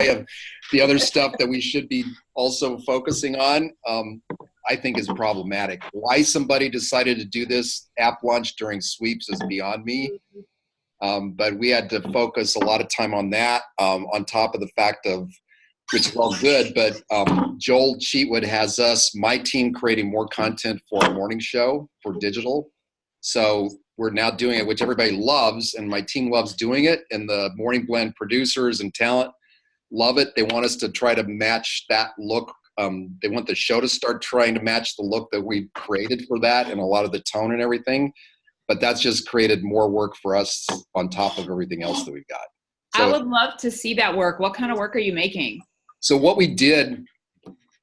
of the other stuff that we should be also focusing on, I think is problematic. Why somebody decided to do this app launch during sweeps is beyond me. But we had to focus a lot of time on that, on top of the fact of, which is all good, but Joel Cheatwood has my team creating more content for our morning show for digital. So we're now doing it, which everybody loves, and my team loves doing it, and the Morning Blend producers and talent love it. They want us to try to match that look. They want the show to start trying to match the look that we created for that and a lot of the tone and everything. But that's just created more work for us on top of everything else that we've got. So, I would love to see that work. What kind of work are you making? So what we did,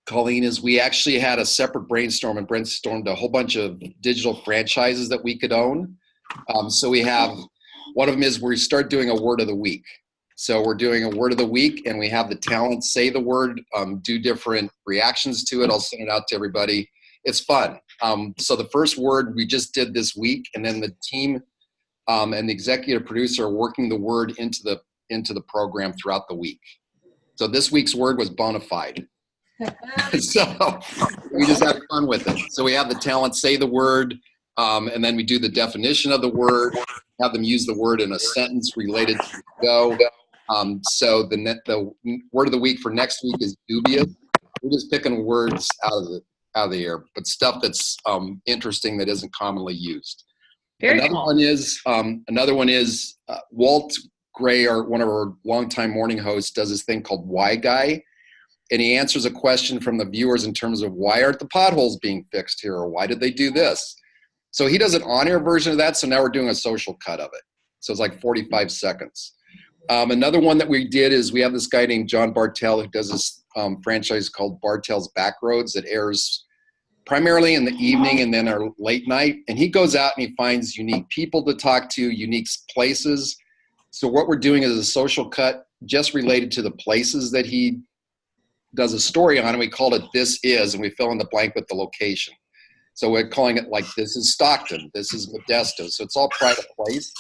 Colleen, is we actually had a separate brainstorm and brainstormed a whole bunch of digital franchises that we could own. So we have, one of them is we start doing a word of the week. So we're doing a word of the week, and we have the talent say the word, do different reactions to it. I'll send it out to everybody. It's fun. So the first word we just did this week, and then the team and the executive producer are working the word into the program throughout the week. So this week's word was bona fide. So we just had fun with it. So we have the talent say the word, and then we do the definition of the word, have them use the word in a sentence related to the go. So the word of the week for next week is dubious. We're just picking words out of the air, but stuff that's interesting that isn't commonly used. Very Another cool. one is Walt Gray, one of our longtime morning hosts, does this thing called Why Guy, and he answers a question from the viewers in terms of why aren't the potholes being fixed here, or why did they do this? So he does an on-air version of that, so now we're doing a social cut of it. So it's like 45 seconds. Another one that we did is we have this guy named John Bartel who does this franchise called Bartel's Backroads that airs primarily in the evening and then our late night. And he goes out and he finds unique people to talk to, unique places. So what we're doing is a social cut just related to the places that he does a story on, and we call it This Is, and we fill in the blank with the location. So we're calling it like, this is Stockton, this is Modesto. So it's all private place.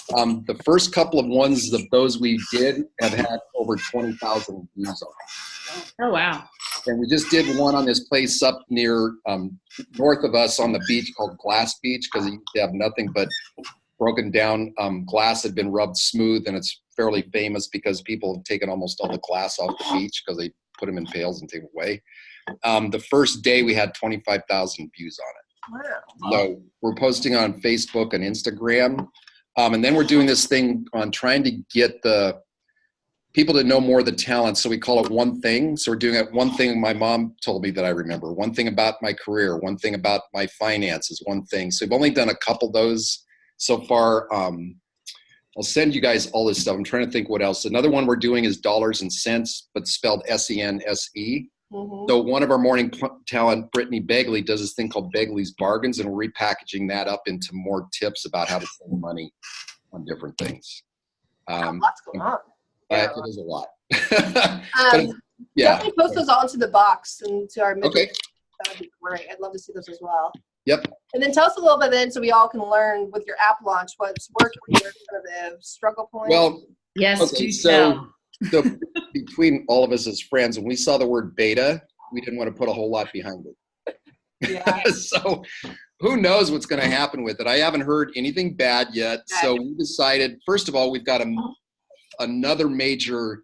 The first couple of ones of those we did have had over 20,000 views on it. Oh, wow. And we just did one on this place up near north of us on the beach called Glass Beach, because it used to have nothing but broken down glass had been rubbed smooth, and it's fairly famous because people have taken almost all the glass off the beach because they put them in pails and take it away. The first day we had 25,000 views on it. Wow. So we're posting on Facebook and Instagram. And then we're doing this thing on trying to get the people to know more of the talent. So we call it One Thing. So we're doing it one thing my mom told me that I remember, one thing about my career, one thing about my finances, one thing. So we've only done a couple of those so far. I'll send you guys all this stuff. I'm trying to think what else. Another one we're doing is Dollars and Cents, but spelled S-E-N-S-E. Mm-hmm. So one of our morning talent, Brittany Begley, does this thing called Begley's Bargains, and we're repackaging that up into more tips about how to save money on different things. Lots going on. It is a lot. Definitely post those all into the box and to our midweek. Okay. That would be great. I'd love to see those as well. Yep. And then tell us a little bit then so we all can learn with your app launch what's working, what are the struggle points. Well, Yes, okay, do tell. so between all of us as friends, when we saw the word beta, we didn't want to put a whole lot behind it. Yeah. So who knows what's going to happen with it? I haven't heard anything bad yet. So we decided, first of all, we've got another major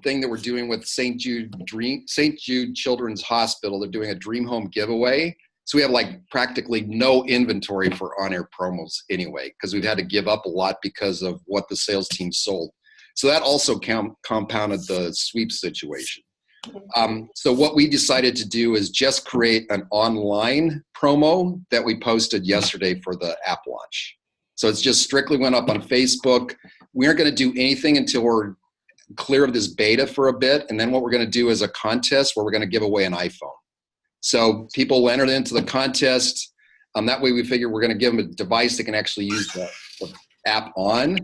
thing that we're doing with St. Jude Children's Hospital. They're doing a Dream Home giveaway. So we have like practically no inventory for on-air promos anyway, because we've had to give up a lot because of what the sales team sold. So that also compounded the sweep situation. So what we decided to do is just create an online promo that we posted yesterday for the app launch. So it's just strictly went up on Facebook. We aren't going to do anything until we're clear of this beta for a bit. And then what we're going to do is a contest where we're going to give away an iPhone. So people will enter into the contest. That way we figure we're going to give them a device that can actually use the app on,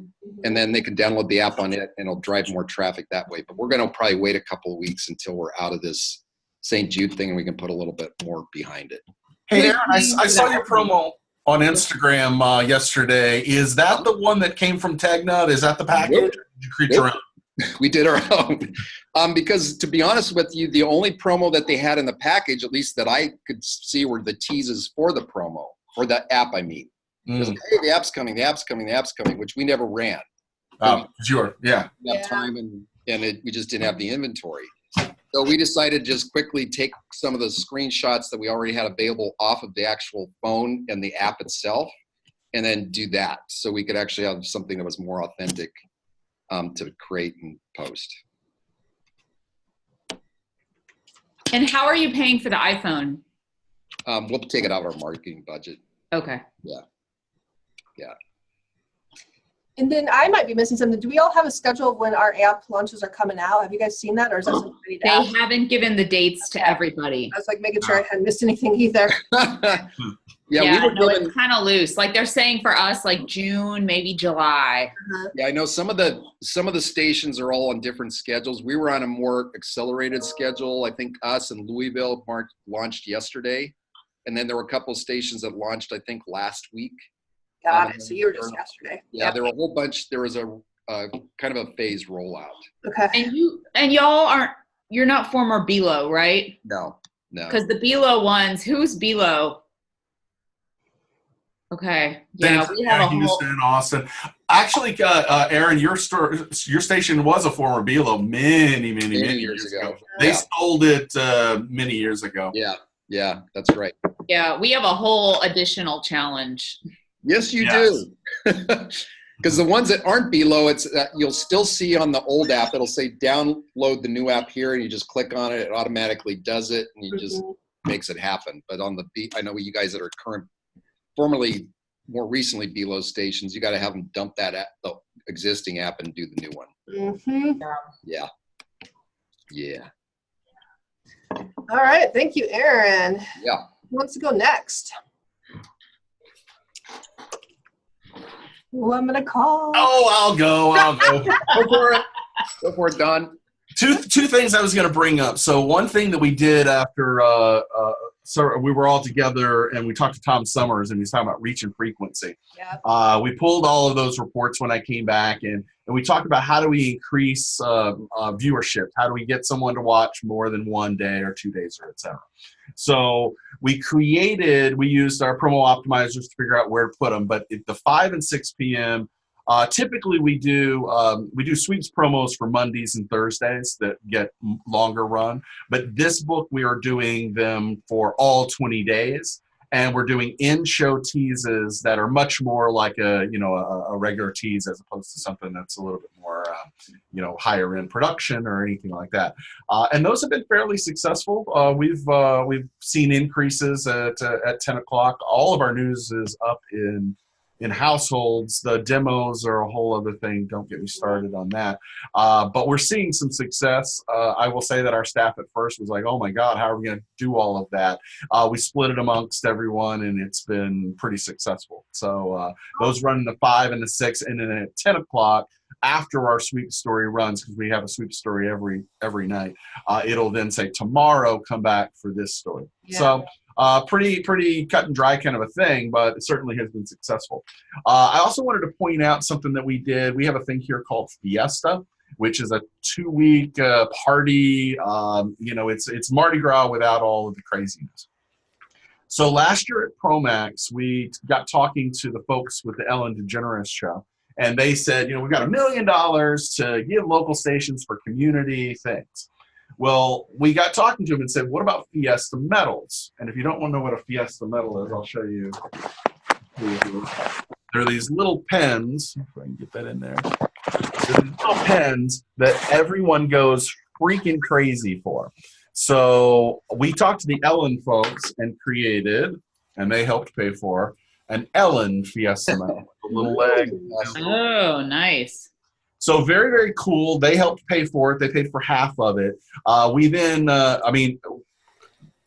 and then they can download the app on it, and it'll drive more traffic that way. But we're going to probably wait a couple of weeks until we're out of this St. Jude thing, and we can put a little bit more behind it. Hey, Aaron, I saw your promo on Instagram yesterday. Is that the one that came from Tagnut? Is that the package? Nope. Did you create your own? We did our own. Because to be honest with you, the only promo that they had in the package, at least that I could see, were the teases for the promo, or the app, I mean. It was like, hey, the app's coming, the app's coming, the app's coming, which we never ran. Sure, yeah. We didn't have time, and we just didn't have the inventory. So we decided to just quickly take some of the screenshots that we already had available off of the actual phone and the app itself, and then do that, so we could actually have something that was more authentic to create and post. And how are you paying for the iPhone? We'll take it out of our marketing budget. Okay. Yeah. And then I might be missing something. Do we all have a schedule of when our app launches are coming out? Have you guys seen that, or is that something I need to They ask? haven't given the dates to everybody. I was like making sure I hadn't missed anything either. Yeah, we were no, given, it's kind of loose. Like they're saying for us, like June, maybe July. yeah, I know some of the stations are all on different schedules. We were on a more accelerated schedule. I think us and Louisville launched yesterday, and then there were a couple of stations that launched, I think, last week. Got it. So you were just yesterday. Yeah, there were a whole bunch. There was a kind of a phased rollout. Okay. And you're not former Belo, right? No. Because the Belo ones, who's Belo? Okay. Yeah, we have a whole. Houston, Austin. Actually, Aaron, your station was a former Belo many years ago. They sold it many years ago. Yeah, that's right. Yeah, we have a whole additional challenge. Yes, you do. Because the ones that aren't Belo, it's you'll still see on the old app. It'll say download the new app here, and you just click on it. It automatically does it, and you just makes it happen. But on the I know you guys that are formerly, more recently Belo stations, you got to have them dump that app, the existing app, and do the new one. Mm-hmm. Yeah. All right. Thank you, Aaron. Yeah. Who wants to go next? Who I'm gonna call? Oh, I'll go. Go for it. Go for it, Don. Two things I was going to bring up. So one thing that we did after so we were all together and we talked to Tom Summers and he was talking about reach and frequency. Yeah. We pulled all of those reports when I came back and we talked about how do we increase viewership? How do we get someone to watch more than 1 day or 2 days or et cetera? So we used our promo optimizers to figure out where to put them. But at the 5 and 6 p.m., typically we do sweeps promos for Mondays and Thursdays that get longer run. But this book, we are doing them for all 20 days. And we're doing in-show teases that are much more like a regular tease as opposed to something that's a little bit more, higher end production or anything like that. And those have been fairly successful. We've seen increases at 10 o'clock. All of our news is up in households. The demos are a whole other thing. Don't get me started on that. But we're seeing some success. I will say that our staff at first was like, oh my God, how are we going to do all of that? We split it amongst everyone and it's been pretty successful. So those run the 5 and the 6, and then at 10 o'clock after our sweep story runs, because we have a sweep story every night, it'll then say tomorrow come back for this story. Yeah. So pretty cut and dry kind of a thing, but it certainly has been successful. I also wanted to point out something that we did. We have a thing here called Fiesta, which is a 2-week party. It's Mardi Gras without all of the craziness. So last year at Promax, we got talking to the folks with the Ellen DeGeneres show, and they said, we've got $1 million to give local stations for community things. Well, we got talking to him and said, what about Fiesta medals? And if you don't want to know what a Fiesta medal is, I'll show you. There are these little pens, if I can get that in there. There are these little pens that everyone goes freaking crazy for. So we talked to the Ellen folks and created, and they helped pay for, an Ellen Fiesta medal. A little leg. Oh, nice. So very, very cool. They helped pay for it. They paid for half of it. We then,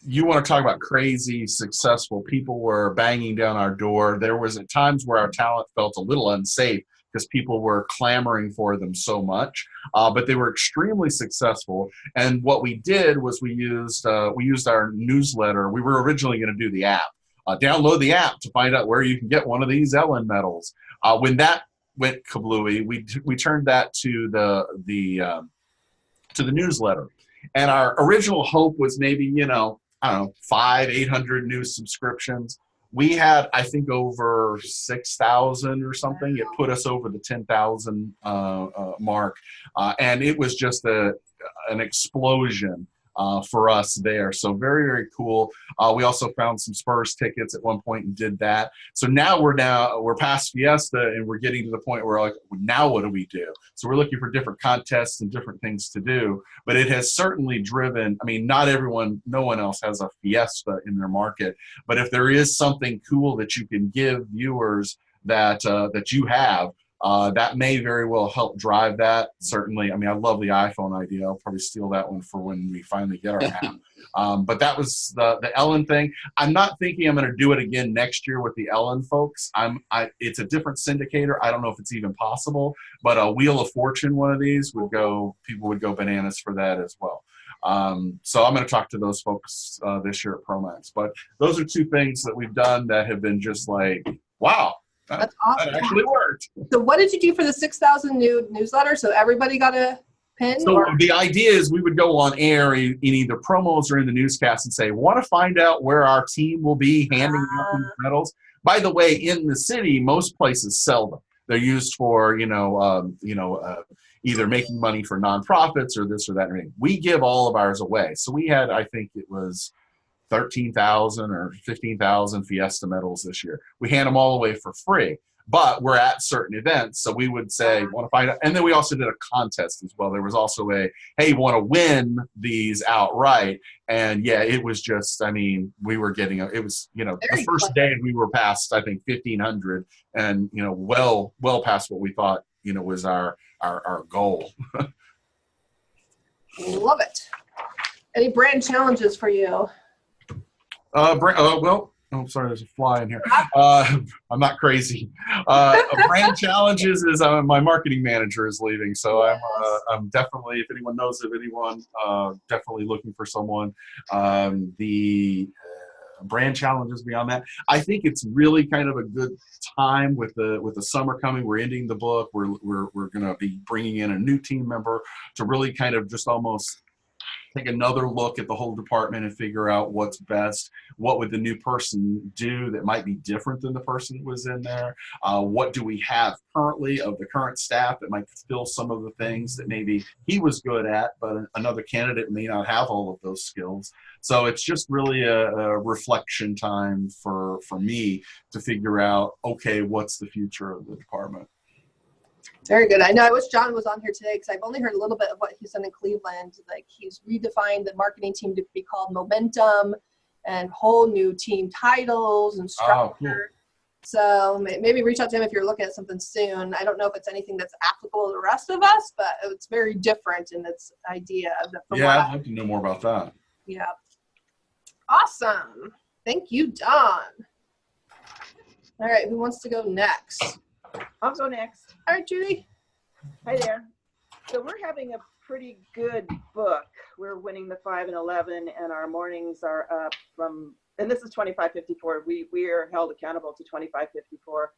you want to talk about crazy successful. People were banging down our door. There was at times where our talent felt a little unsafe because people were clamoring for them so much. But they were extremely successful. And what we did was we used our newsletter. We were originally going to do the app. Download the app to find out where you can get one of these Ellen medals. When that went kablooey, we turned that to the newsletter. And our original hope was maybe, I don't know, 800 new subscriptions. We had, I think, over 6,000 or something. It put us over the 10,000 mark. And it was just an explosion for us there. So very, very cool. We also found some Spurs tickets at one point and did that. So now we're past Fiesta and we're getting to the point where like, now what do we do? So we're looking for different contests and different things to do, but it has certainly driven, I mean, no one else has a Fiesta in their market, but if there is something cool that you can give viewers that you have, that may very well help drive that. Certainly, I mean, I love the iPhone idea. I'll probably steal that one for when we finally get our app. But that was the Ellen thing. I'm not thinking I'm going to do it again next year with the Ellen folks. It's a different syndicator. I don't know if it's even possible, but a Wheel of Fortune, one of these people would go bananas for that as well. So I'm going to talk to those folks this year at ProMax. But those are two things that we've done that have been just like, wow. That's awesome. That actually worked. So what did you do for the 6,000 new newsletter? So everybody got a pin? So the idea is we would go on air in either promos or in the newscast and say, want to find out where our team will be handing out these medals? By the way, in the city, most places sell them. They're used for, either making money for nonprofits or this or that. We give all of ours away. So we had, I think it was 13,000 or 15,000 Fiesta medals this year. We hand them all away for free, but we're at certain events. So we would say, want to find out. And then we also did a contest as well. There was also hey, want to win these outright. And yeah, it was just, I mean, we were getting, it was, the first day we were past, I think 1,500 and, well past what we thought, was our goal. Love it. Any brand challenges for you? Sorry, there's a fly in here. I'm not crazy. Brand challenges is my marketing manager is leaving, so I'm definitely, if anyone knows of anyone, definitely looking for someone. The brand challenges beyond that, I think it's really kind of a good time with the summer coming. We're ending the book. We're going to be bringing in a new team member to really kind of just almost take another look at the whole department and figure out what's best. What would the new person do that might be different than the person that was in there? What do we have currently of the current staff that might fill some of the things that maybe he was good at, but another candidate may not have all of those skills. So it's just really a reflection time for me to figure out, okay, what's the future of the department? Very good. I know. I wish John was on here today because I've only heard a little bit of what he's done in Cleveland. Like he's redefined the marketing team to be called Momentum and whole new team titles and structure. Cool. So maybe reach out to him if you're looking at something soon. I don't know if it's anything that's applicable to the rest of us, but it's very different in its idea. Yeah, I'd love to know more about that. Yeah. Awesome. Thank you, Don. All right. Who wants to go next? I'll go next. All right, Judy. Hi there. So we're having a pretty good book. We're winning the 5 and 11, and our mornings are up from, and this is 2554. We are held accountable to 2554.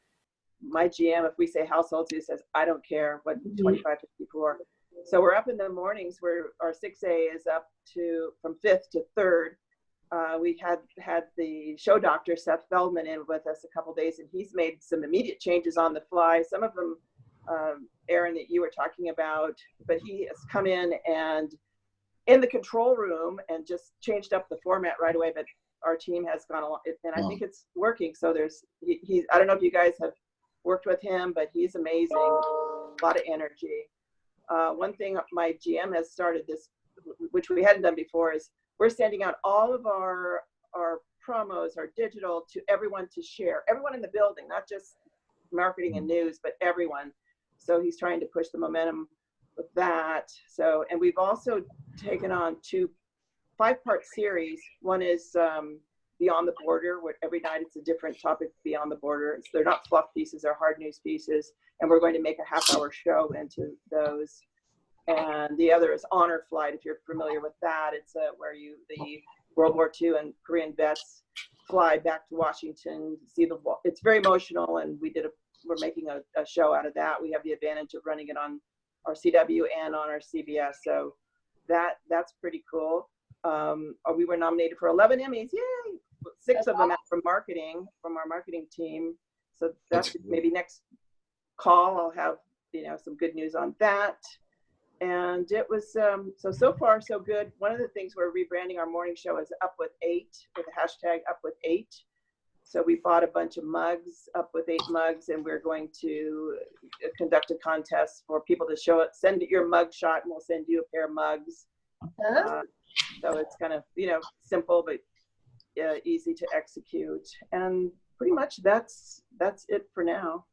My GM, if we say households, he says, I don't care what 2554. So we're up in the mornings where our 6A is up to from 5th to 3rd. We had the show doctor, Seth Feldman, in with us a couple days, and he's made some immediate changes on the fly. Some of them, Aaron, that you were talking about, but he has come in and in the control room and just changed up the format right away. But our team has gone along, and I think it's working. So I don't know if you guys have worked with him, but he's amazing, a lot of energy. One thing my GM has started this, which we hadn't done before, is we're sending out all of our promos, our digital, to everyone to share. Everyone in the building, not just marketing and news, but everyone. So he's trying to push the momentum with that. So, and we've also taken on 2 5-part series. One is Beyond the Border, where every night it's a different topic beyond the border. They're not fluff pieces, they're hard news pieces. And we're going to make a half-hour show into those. And the other is Honor Flight, if you're familiar with that. It's where the World War II and Korean vets fly back to Washington to see it's very emotional, and we did we're making a show out of that. We have the advantage of running it on our CW and on our CBS. So that's pretty cool. We were nominated for 11 Emmys. Yay! 6 of them out from marketing, from our marketing team. So that's maybe next call. I'll have, some good news on that. And it was, so far so good. One of the things we're rebranding our morning show is Up With 8, with the hashtag Up With 8. So we bought a bunch of mugs, Up With 8 mugs, and we're going to conduct a contest for people to send your mug shot, and we'll send you a pair of mugs. So it's kind of, simple, but easy to execute. And pretty much that's it for now.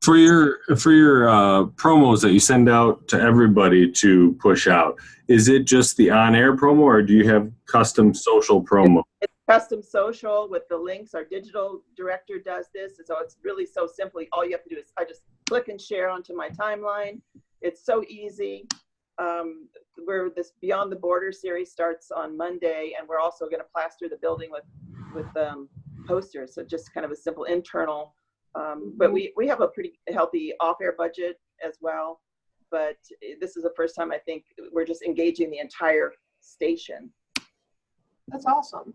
For your promos that you send out to everybody to push out, is it just the on-air promo, or do you have custom social promo? It's custom social with the links. Our digital director does this, and so it's really so simply. All you have to do is I just click and share onto my timeline. It's so easy. This Beyond the Border series starts on Monday, and we're also going to plaster the building with posters. So just kind of a simple internal. But we have a pretty healthy off-air budget as well. But this is the first time I think we're just engaging the entire station. That's awesome.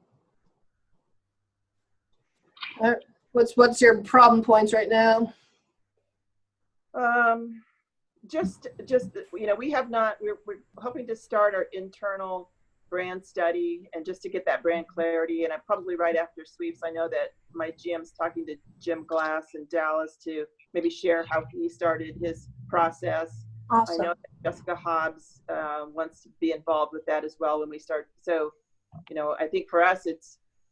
What's your problem points right now? Just we have not. We're hoping to start our internal brand study and just to get that brand clarity. And I'm probably right after sweeps. I know that my GM's talking to Jim Glass in Dallas to maybe share how he started his process. Awesome. I know that Jessica Hobbs wants to be involved with that as well when we start. So, I think for us,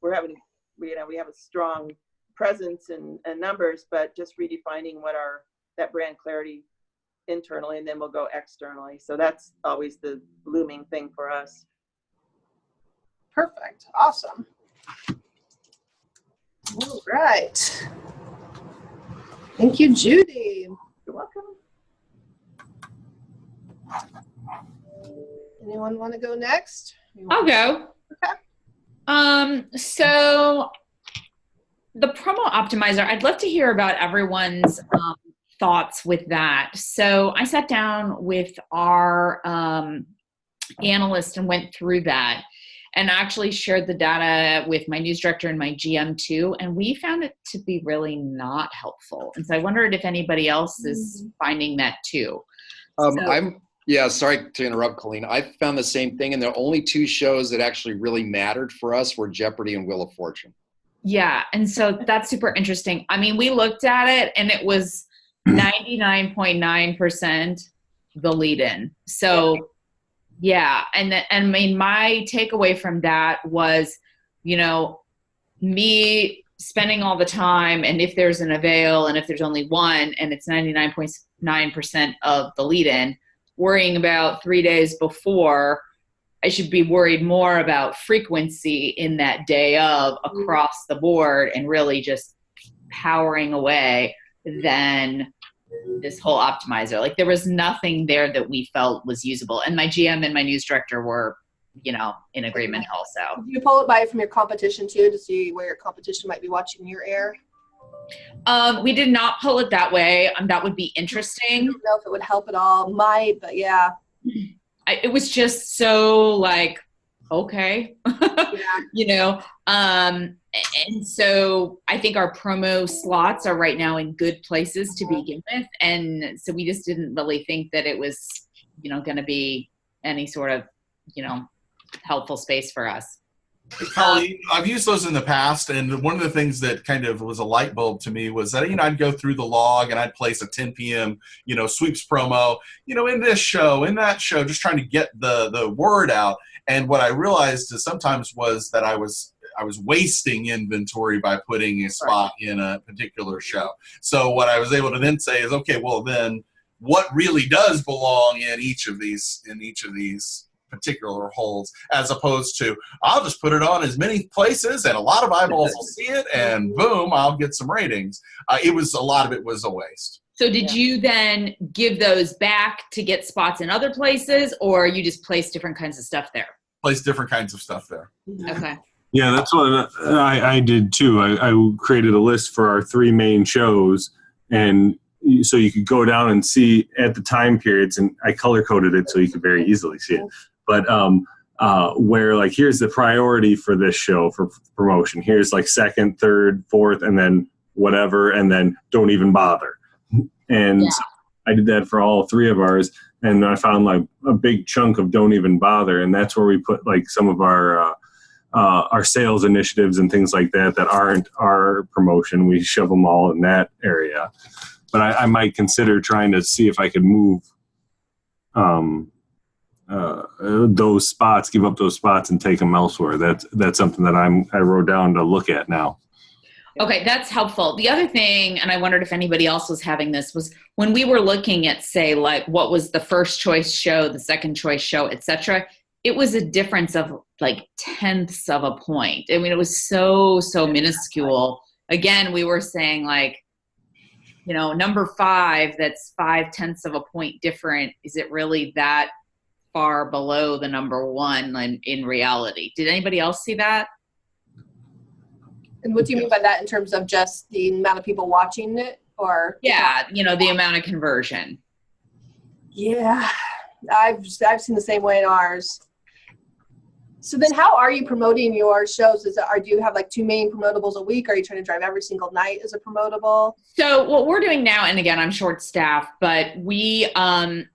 we have a strong presence and numbers, but just redefining what that brand clarity internally, and then we'll go externally. So that's always the looming thing for us. Perfect. Awesome. All right. Thank you, Judy. You're welcome. Anyone want to go next? I'll go. Okay. So the promo optimizer, I'd love to hear about everyone's thoughts with that. So I sat down with our analyst and went through that, and actually shared the data with my news director and my GM too. And we found it to be really not helpful. And so I wondered if anybody else is finding that too. Sorry to interrupt, Colleen. I found the same thing. And the only 2 shows that actually really mattered for us were Jeopardy and Wheel of Fortune. Yeah. And so that's super interesting. I mean, we looked at it and it was 99.9% the lead-in. So yeah. And I mean, my takeaway from that was, me spending all the time, and if there's an avail and if there's only one and it's 99.9% of the lead-in, worrying about 3 days before, I should be worried more about frequency in that day of across the board and really just powering away than this whole optimizer. Like there was nothing there that we felt was usable. And my GM and my news director were, in agreement also. Did you pull it by from your competition too to see where your competition might be watching your air? We did not pull it that way. That would be interesting. I don't know if it would help at all. Might, but yeah. It was just so like, okay, Yeah. And so I think our promo slots are right now in good places to begin with. And so we just didn't really think that it was, going to be any sort of, helpful space for us. Colleen, I've used those in the past, and one of the things that kind of was a light bulb to me was that, I'd go through the log and I'd place a 10 p.m., sweeps promo, in this show, in that show, just trying to get the word out. And what I realized is sometimes was that I was wasting inventory by putting a spot in a particular show. So what I was able to then say is, okay, well then what really does belong in each of these particular holes, as opposed to I'll just put it on as many places and a lot of eyeballs will see it and boom, I'll get some ratings. A lot of it was a waste. So did you then give those back to get spots in other places, or you just place different kinds of stuff there? Place different kinds of stuff there. Okay. Yeah, that's what I did too. I created a list for our 3 main shows And so you could go down and see at the time periods, and I color coded it so you could very easily see it. But where like, here's the priority for this show for promotion. Here's like second, third, fourth, and then whatever, and then don't even bother. And so I did that for all three of ours, and I found like a big chunk of don't even bother, and that's where we put like some of our sales initiatives and things like that aren't our promotion. We shove them all in that area. But I might consider trying to see if I could move those spots, give up those spots, and take them elsewhere. That's something that I wrote down to look at now. Okay, that's helpful. The other thing, and I wondered if anybody else was having this, was when we were looking at, say, like what was the first choice show, the second choice show, etc. It was a difference of like tenths of a point. I mean, it was so minuscule. Again, we were saying like, you know, number 5, that's 0.5 of a point different. Is it really that far below the number 1 in reality? Did anybody else see that? And what do you mean by that in terms of just the amount of people watching it, or? Yeah, you know, the amount of conversion. Yeah, I've seen the same way in ours. So then how are you promoting your shows? Do you have like 2 main promotables a week? Are you trying to drive every single night as a promotable? So what we're doing now, and again, I'm short staffed, but we,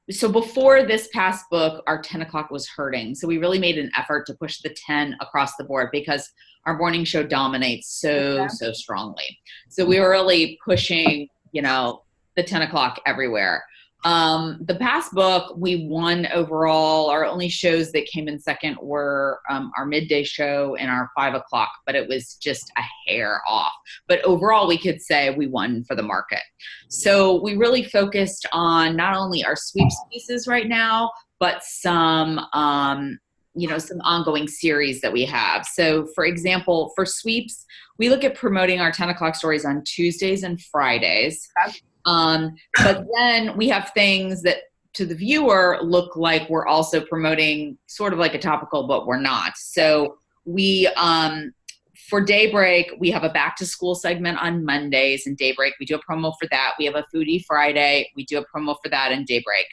so before this past book, our 10 o'clock was hurting. So we really made an effort to push the 10 across the board because our morning show dominates so strongly. So we were really pushing, you know, the 10 o'clock everywhere. The past book, we won overall. Our only shows that came in second were our midday show and our 5 o'clock, but it was just a hair off. But overall, we could say we won for the market. So we really focused on not only our sweeps pieces right now, but some, you know, some ongoing series that we have. So for example, for sweeps, we look at promoting our 10 o'clock stories on Tuesdays and Fridays. But then we have things that to the viewer look like we're also promoting sort of like a topical, but we're not. So we, for Daybreak, we have a back to school segment on Mondays in Daybreak. We do a promo for that. We have a Foodie Friday. We do a promo for that in Daybreak.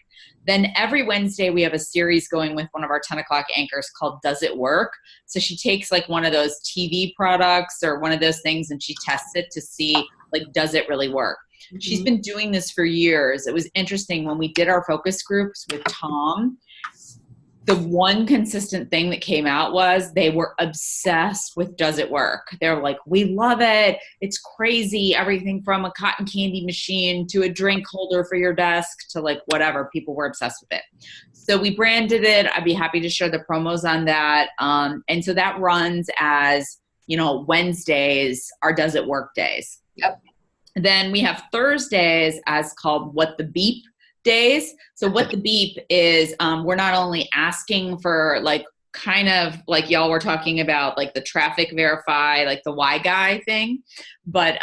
Then every Wednesday, we have a series going with one of our 10 o'clock anchors called Does It Work? So she takes like one of those TV products or one of those things and she tests it to see like, does it really work? Mm-hmm. She's been doing this for years. It was interesting when we did our focus groups with Tom. The one consistent thing that came out was they were obsessed with Does It Work? They're like, we love it. It's crazy. Everything from a cotton candy machine to a drink holder for your desk to like whatever. People were obsessed with it. So we branded it. I'd be happy to share the promos on that. And so that runs as, you know, Wednesdays are Does It Work days. Yep. Then we have Thursdays as called What the Beep days. So What the Beep is, we're not only asking for like kind of like y'all were talking about like the traffic verify, like the Y guy thing, but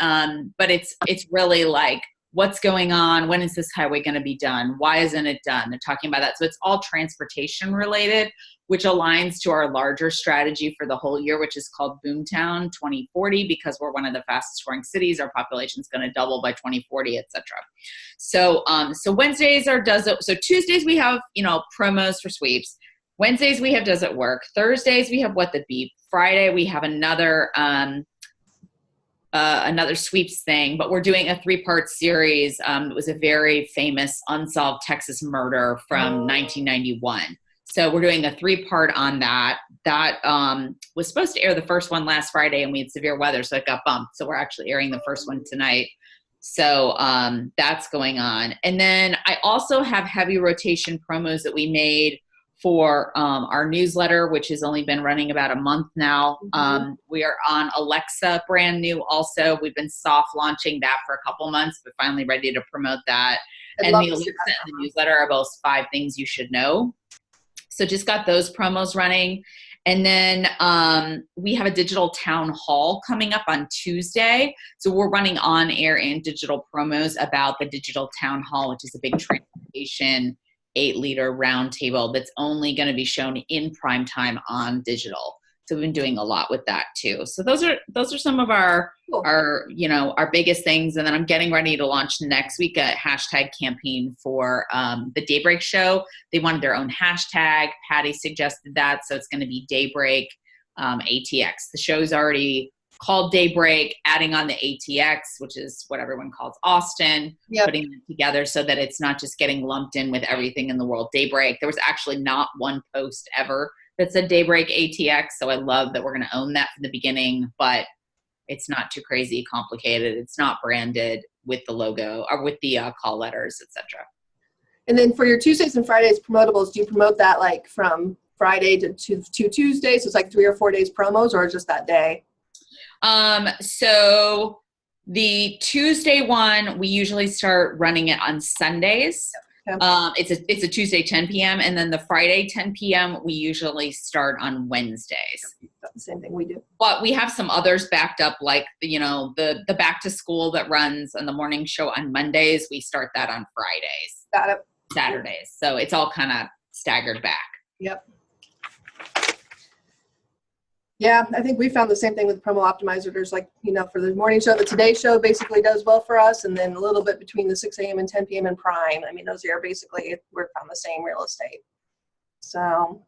it's really like what's going on, when is this highway going to be done, why isn't it done? They're talking about that. So it's all transportation related, which aligns to our larger strategy for the whole year, which is called Boomtown 2040, because we're one of the fastest growing cities. Our population is going to double by 2040, et cetera. So Wednesdays are so Tuesdays we have, you know, promos for sweeps. Wednesdays we have Does It Work? Thursdays we have What the Beep? Friday we have another sweeps thing, but we're doing a 3-part series. It was a very famous unsolved Texas murder from 1991. So we're doing a 3-part on that. That was supposed to air the first one last Friday, and we had severe weather, so it got bumped. So we're actually airing the first one tonight. So that's going on. And then I also have heavy rotation promos that we made for our newsletter, which has only been running about a month now. Mm-hmm. We are on Alexa, brand new also. We've been soft launching that for a couple months, but finally ready to promote that. And the Alexa and the newsletter are both 5 things you should know. So just got those promos running. And then we have a digital town hall coming up on Tuesday. So we're running on air and digital promos about the digital town hall, which is a big transportation 8-leader roundtable that's only going to be shown in prime time on digital. So we've been doing a lot with that too. So those are some of our Cool. our biggest things. And then I'm getting ready to launch next week a hashtag campaign for the Daybreak show. They wanted their own hashtag. Patty suggested that, so it's going to be Daybreak ATX. The show's already called Daybreak, adding on the ATX, which is what everyone calls Austin, Yep. putting them together so that it's not just getting lumped in with everything in the world Daybreak. There was actually not one post ever that said Daybreak ATX, so I love that we're going to own that from the beginning, but it's not too crazy complicated. It's not branded with the logo or with the call letters, etc. And then for your Tuesdays and Fridays promotables, do you promote that like from Friday to Tuesday? So it's like 3 or 4 days promos, or just that day? So the Tuesday one, we usually start running it on Sundays. Okay. It's a Tuesday 10 p.m. and then the Friday 10 p.m. we usually start on Wednesdays. That's the same thing we do. But we have some others backed up, like the back to school that runs on the morning show on Mondays. We start that on Fridays, Got it. Saturdays. So it's all kind of staggered back. Yep. Yeah, I think we found the same thing with Promo Optimizer. There's like, for the morning show, the Today Show basically does well for us, and then a little bit between the 6 a.m. and 10 p.m. in Prime. I mean, those are basically, we're on the same real estate. So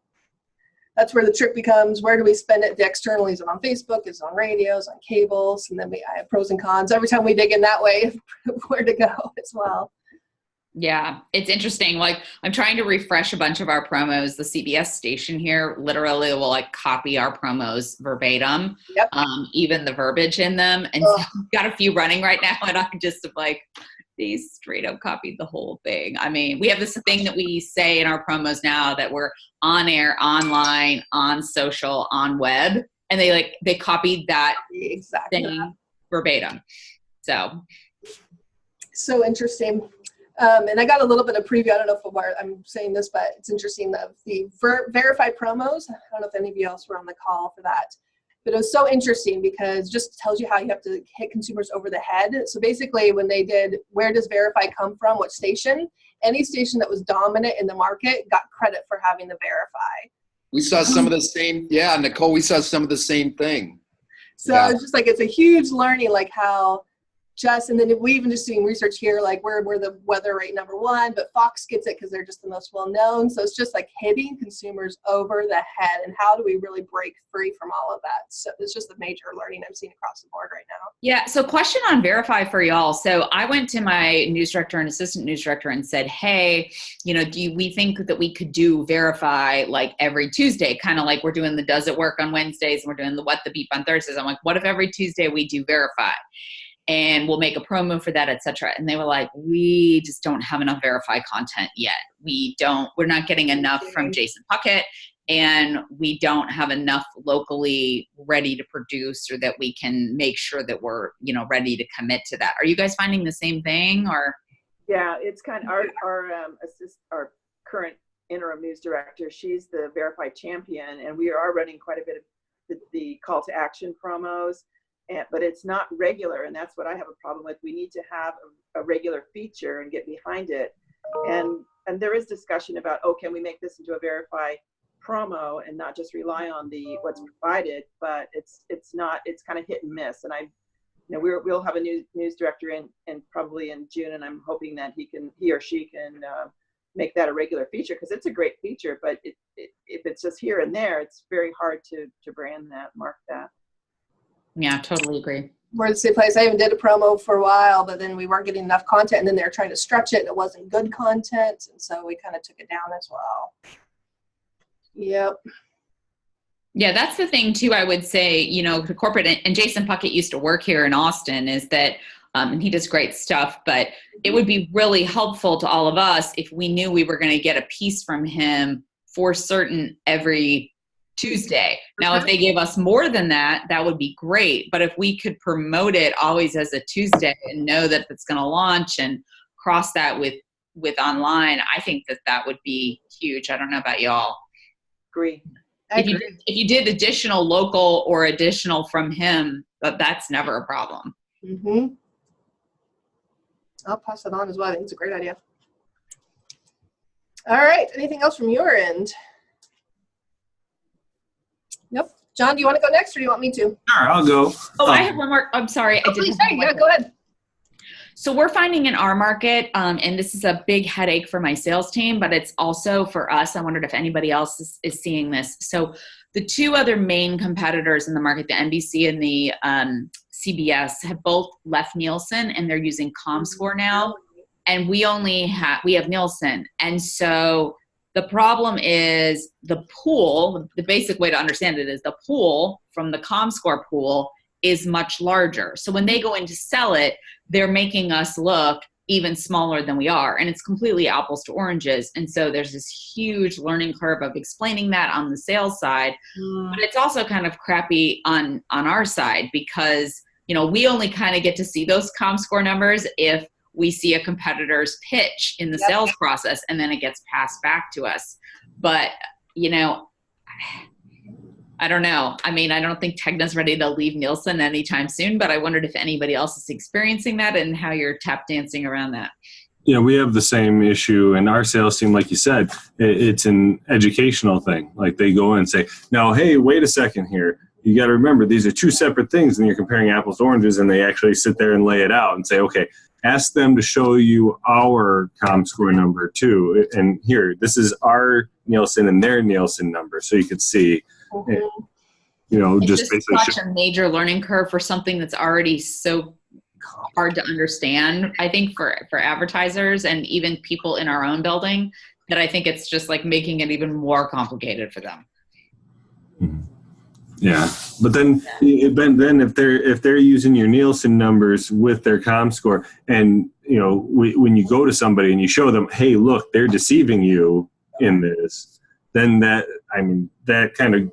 that's where the trick becomes, where do we spend it? The externally, is it on Facebook? Is it on radios, on cables? And then I have pros and cons. Every time we dig in that way, where to go as well. Yeah, it's interesting. Like, I'm trying to refresh a bunch of our promos. The CBS station here literally will like copy our promos verbatim, Yep. Even the verbiage in them. And so I've got a few running right now, and I'm just like, they straight up copied the whole thing. I mean, we have this thing that we say in our promos now that we're on air, online, on social, on web, and they copied that Exactly. thing verbatim. So interesting. And I got a little bit of preview. I don't know if I'm saying this, but it's interesting of the verified promos. I don't know if any of you else were on the call for that, but it was so interesting because it just tells you how you have to hit consumers over the head. So basically when they did, where does verify come from? What station? Any station that was dominant in the market got credit for having the verify. We saw some of the same. Yeah, Nicole, we saw some of the same thing. So Yeah. it's just like, it's a huge learning, like how and then we even just doing research here, like we're the weather rate #1, but Fox gets it because they're just the most well known. So it's just like hitting consumers over the head, and how do we really break free from all of that? So it's just a major learning I'm seeing across the board right now. Yeah. So question on Verify for y'all. So I went to my news director and assistant news director and said, hey, we think that we could do Verify like every Tuesday, kind of like we're doing the Does It Work on Wednesdays and we're doing the What the Beep on Thursdays. I'm like, what if every Tuesday we do Verify? And we'll make a promo for that, et cetera. And they were like, we just don't have enough Verify content yet. We're not getting enough from Jason Puckett, and we don't have enough locally ready to produce, or that we can make sure that we're, ready to commit to that. Are you guys finding the same thing, or? Yeah, it's kind of our current interim news director. She's the Verify champion, and we are running quite a bit of the call to action promos. But it's not regular, and that's what I have a problem with. We need to have a regular feature and get behind it. And there is discussion about, can we make this into a Verify promo and not just rely on what's provided? But it's kind of hit and miss. And we'll have a new news director in probably in June, and I'm hoping that he or she can make that a regular feature, because it's a great feature. But if it's just here and there, it's very hard to brand that, mark that. Yeah, totally agree. We're the same place. I even did a promo for a while, but then we weren't getting enough content, and then they were trying to stretch it, and it wasn't good content, and so we kind of took it down as well. Yep. Yeah, that's the thing too. I would say, the corporate, and Jason Puckett used to work here in Austin, is that, and he does great stuff, but it would be really helpful to all of us if we knew we were going to get a piece from him for certain every Tuesday. Now, if they gave us more than that, that would be great. But if we could promote it always as a Tuesday and know that it's going to launch and cross that with online, I think that would be huge. I don't know about y'all. Agree. If you did additional local or additional from him, but that's never a problem. Mm-hmm. I'll pass it on as well. I think it's a great idea. All right. Anything else from your end? Nope. John, do you want to go next, or do you want me to? Sure, I'll go. Oh, I have one more. I'm sorry. I Please, didn't. yeah, go ahead. So we're finding in our market, and this is a big headache for my sales team, but it's also for us. I wondered if anybody else is seeing this. So the two other main competitors in the market, the NBC and the CBS, have both left Nielsen, and they're using ComScore now. And we have Nielsen. And so the problem is the pool, the basic way to understand it is the pool from the ComScore pool is much larger. So when they go in to sell it, they're making us look even smaller than we are. And it's completely apples to oranges. And so there's this huge learning curve of explaining that on the sales side. But it's also kind of crappy on our side because, you know, we only kind of get to see those ComScore numbers if we see a competitor's pitch in the sales process, and then it gets passed back to us. But, you know, I don't know. I mean, I don't think Tegna's ready to leave Nielsen anytime soon, but I wondered if anybody else is experiencing that and how you're tap dancing around that. Yeah, we have the same issue, and our sales team, like you said, it's an educational thing. Like they go in and say, "No, hey, wait a second here. You got to remember these are two separate things, and you're comparing apples to oranges." And they actually sit there and lay it out and say, "Okay, ask them to show you our ComScore number too, and here, this is our Nielsen and their Nielsen number, so you could see." And, you know, It's just basically such a major learning curve for something that's already so hard to understand, I think, for advertisers and even people in our own building, that I think it's just like making it even more complicated for them. Yeah, but then if they're using your Nielsen numbers with their ComScore, and you know, when you go to somebody and you show them, hey, look, they're deceiving you in this, then that kind of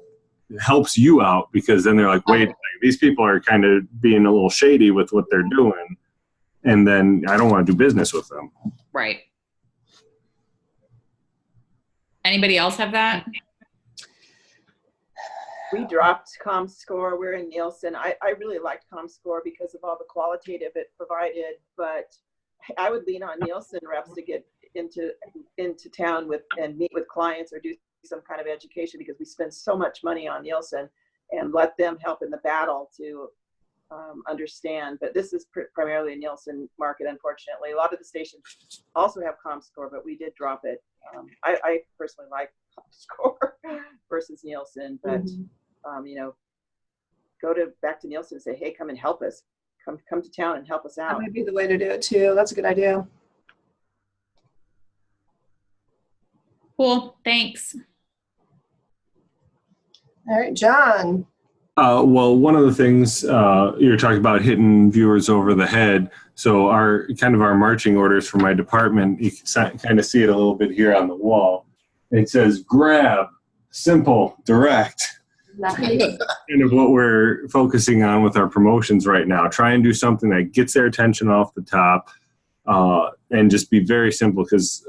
helps you out, because then they're like, wait, these people are kind of being a little shady with what they're doing, and then I don't want to do business with them. Right. Anybody else have that? We dropped ComScore. We're in Nielsen. I really liked ComScore because of all the qualitative it provided, but I would lean on Nielsen reps to get into town with and meet with clients or do some kind of education, because we spend so much money on Nielsen, and let them help in the battle to understand. But this is primarily a Nielsen market, unfortunately. A lot of the stations also have ComScore, but we did drop it. I personally like ComScore versus Nielsen, but you know, go back to Nielsen and say, hey, come and help us. Come to town and help us out. That might be the way to do it too. That's a good idea. Cool. Thanks. All right, John. Well, one of the things you're talking about hitting viewers over the head. So our marching orders for my department, you can kind of see it a little bit here on the wall. It says grab, simple, direct. Nice. Kind of what we're focusing on with our promotions right now. Try and do something that gets their attention off the top, and just be very simple, because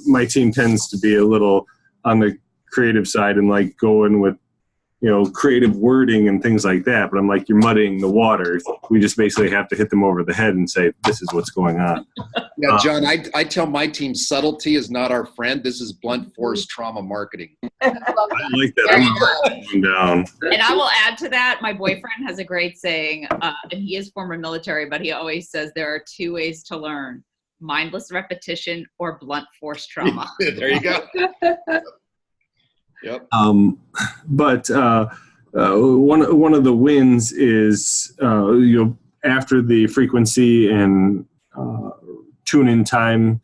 my team tends to be a little on the creative side and like going with, you know, creative wording and things like that. But I'm like, you're muddying the waters. We just basically have to hit them over the head and say, this is what's going on. Yeah, John, I tell my team, subtlety is not our friend. This is blunt force trauma marketing. I love I like that. I'm gonna write that one down. And I will add to that, my boyfriend has a great saying, and he is former military, but he always says there are two ways to learn: mindless repetition or blunt force trauma. There you go. Yep. But one of the wins is you know, after the frequency and tune-in time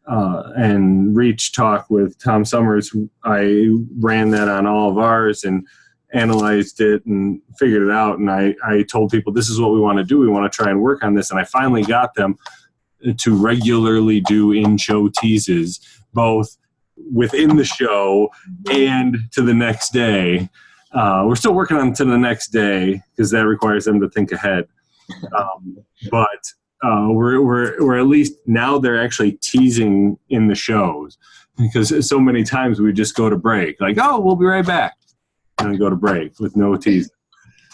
and reach talk with Tom Summers, I ran that on all of ours and analyzed it and figured it out. And I told people, this is what we want to do. We want to try and work on this. And I finally got them to regularly do in-show teases, both within the show and to the next day. We're still working on to the next day because that requires them to think ahead. But we're at least now they're actually teasing in the shows, because so many times we just go to break, like, oh, we'll be right back, and then go to break with no tease.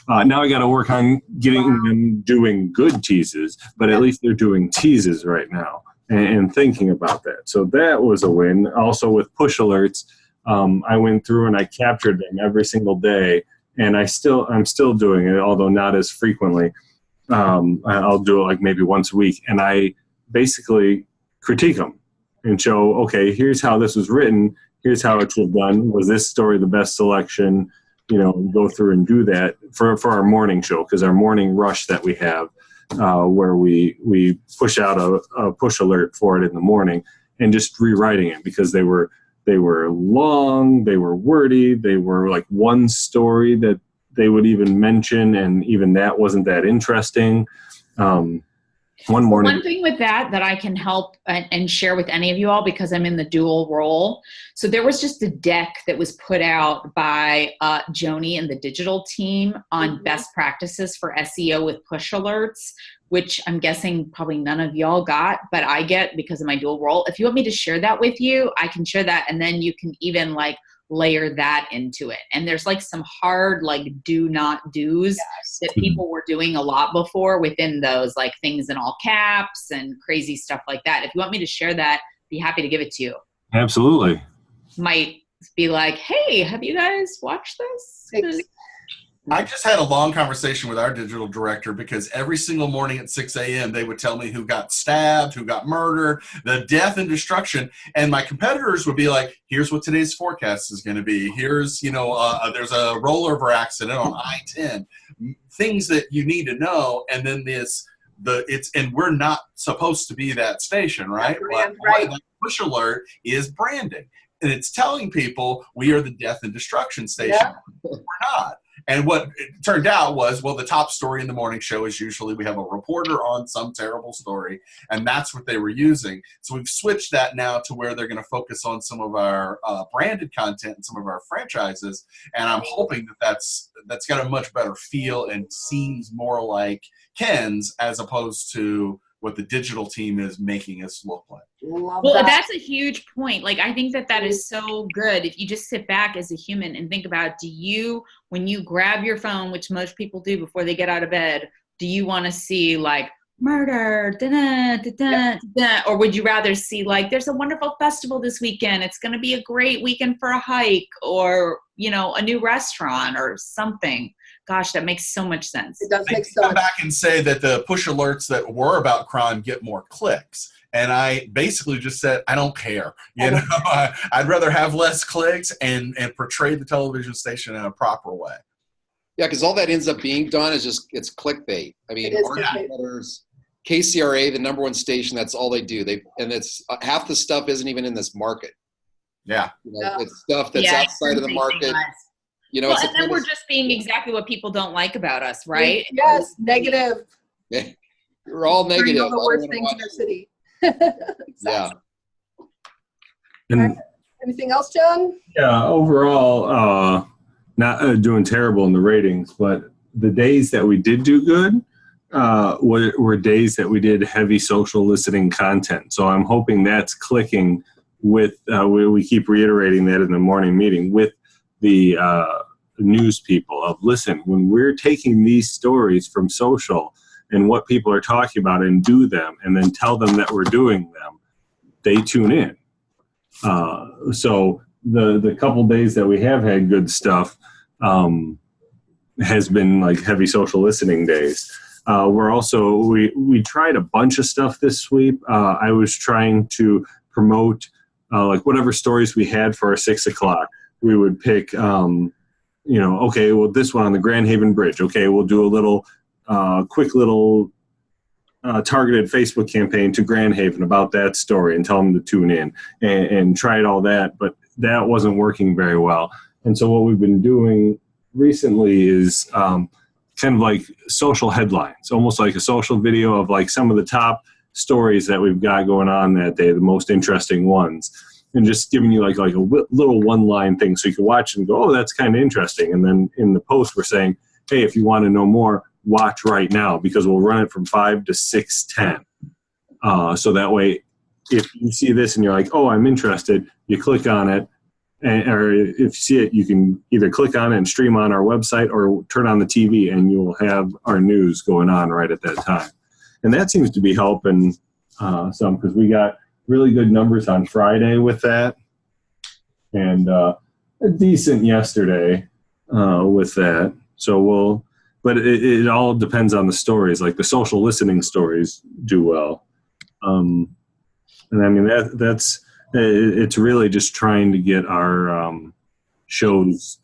Now I got to work on getting them doing good teases, but at least they're doing teases right now and thinking about that. So that was a win. Also with push alerts, I went through and I captured them every single day and I'm still doing it, although not as frequently. I'll do it like maybe once a week, and I basically critique them and show, okay, here's how this was written, here's how it should have done. Was this story the best selection? Go through and do that for our morning show, because our morning rush that we have, where we push out a push alert for it in the morning, and just rewriting it, because they were long, they were wordy, they were like one story that they would even mention, and even that wasn't that interesting. One morning. One thing with that I can help and share with any of you all, because I'm in the dual role. So there was just a deck that was put out by Joni and the digital team on best practices for SEO with push alerts, which I'm guessing probably none of y'all got, but I get because of my dual role. If you want me to share that with you, I can share that, and then you can even like layer that into it. And there's like some hard like do not do's that people were doing a lot before within those, like things in all caps and crazy stuff like that. If you want me to share that, be happy to give it to you. Absolutely. Might be like, hey, have you guys watched this? I just had a long conversation with our digital director, because every single morning at 6 a.m. they would tell me who got stabbed, who got murdered, the death and destruction. And my competitors would be like, here's what today's forecast is going to be. Here's, there's a rollover accident on I-10, things that you need to know. And then and we're not supposed to be that station, right? But that push alert is branding. And it's telling people we are the death and destruction station. Yeah. We're not. And what it turned out was, well, the top story in the morning show is usually we have a reporter on some terrible story, and that's what they were using. So we've switched that now to where they're going to focus on some of our branded content and some of our franchises, and I'm hoping that's got a much better feel and seems more like Ken's as opposed to what the digital team is making us look like. Well, that's a huge point. Like, I think that is so good. If you just sit back as a human and think about, when you grab your phone, which most people do before they get out of bed, do you want to see like murder, or would you rather see like, there's a wonderful festival this weekend, it's going to be a great weekend for a hike, or, a new restaurant or something? Gosh, that makes so much sense. It does make so much sense. Come back and say that the push alerts that were about crime get more clicks. And I basically just said, I don't care. I'd rather have less clicks and portray the television station in a proper way. Yeah, because all that ends up being done is it's clickbait. I mean, our competitors, KCRA, the number one station, that's all they do. And it's half the stuff isn't even in this market. Yeah. It's stuff that's outside of the market. And then we're just being exactly what people don't like about us, right? Yes, negative. We're all negative. All the worst things in our city. Exactly. Yeah. And anything else, John? Yeah, overall, not doing terrible in the ratings, but the days that we did do good were days that we did heavy social listening content. So I'm hoping that's clicking with, we keep reiterating that in the morning meeting, with the news people of, listen, when we're taking these stories from social and what people are talking about and do them and then tell them that we're doing them, they tune in. So the couple days that we have had good stuff has been like heavy social listening days. We're also, we tried a bunch of stuff this sweep. I was trying to promote like whatever stories we had for our 6 o'clock. We would pick, okay, well, this one on the Grand Haven Bridge. Okay, we'll do a little, quick little targeted Facebook campaign to Grand Haven about that story and tell them to tune in and tried all that, but that wasn't working very well. And so what we've been doing recently is kind of like social headlines, almost like a social video of like some of the top stories that we've got going on that day, the most interesting ones. And just giving you like a little one-line thing so you can watch and go, oh, that's kind of interesting. And then in the post, we're saying, hey, if you want to know more, watch right now, because we'll run it from 5 to 6:10. So that way, if you see this and you're like, oh, I'm interested, you click on it. Or if you see it, you can either click on it and stream on our website or turn on the TV and you will have our news going on right at that time. And that seems to be helping some, because we got really good numbers on Friday with that, and decent yesterday. with that. So but it all depends on the stories. Like the social listening stories do well. And I mean, it's really just trying to get our shows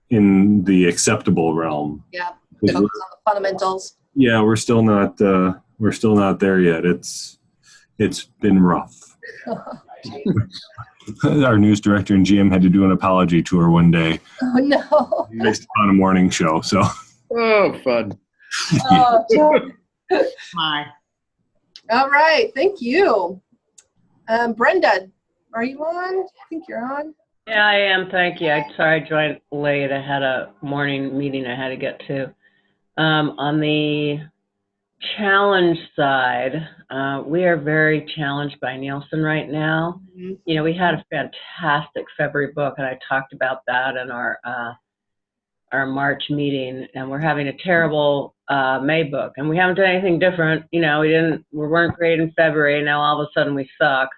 in the acceptable realm. Yeah, focus on the fundamentals. Yeah, we're still not there yet. It's been rough. Our news director and GM had to do an apology tour one day. Oh no! Based on a morning show. So. Oh, fun. Oh, John. My. All right, thank you. Brenda, are you on? I think you're on. Yeah, I am. Thank you. Sorry I joined late. I had a morning meeting I had to get to. On the challenge side, we are very challenged by Nielsen right now. Mm-hmm. You know, we had a fantastic February book, and I talked about that in our March meeting, and we're having a terrible May book, and we haven't done anything different. You know, we weren't great in February, and now all of a sudden we suck.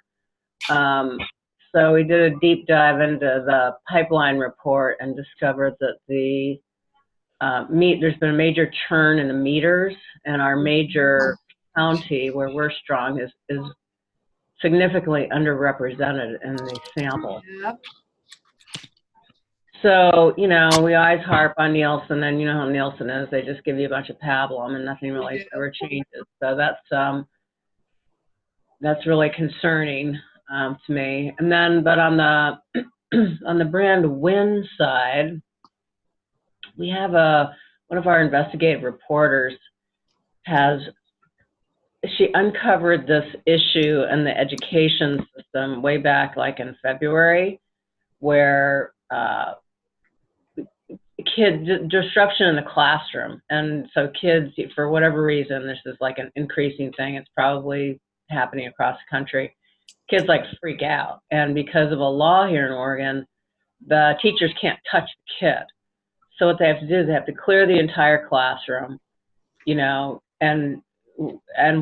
So we did a deep dive into the pipeline report and discovered that there's been a major churn in the meters, and our major county where we're strong is significantly underrepresented in the sample. Yep. So, you know, we always harp on Nielsen, and you know how Nielsen is. They just give you a bunch of pablum and nothing really ever changes. So that's really concerning to me. And then, but on the brand win side, we have one of our investigative reporters she uncovered this issue in the education system way back like in February, where disruption in the classroom. And so kids, for whatever reason, this is like an increasing thing. It's probably happening across the country. Kids like freak out. And because of a law here in Oregon, the teachers can't touch the kid. So what they have to do is they have to clear the entire classroom, you know, and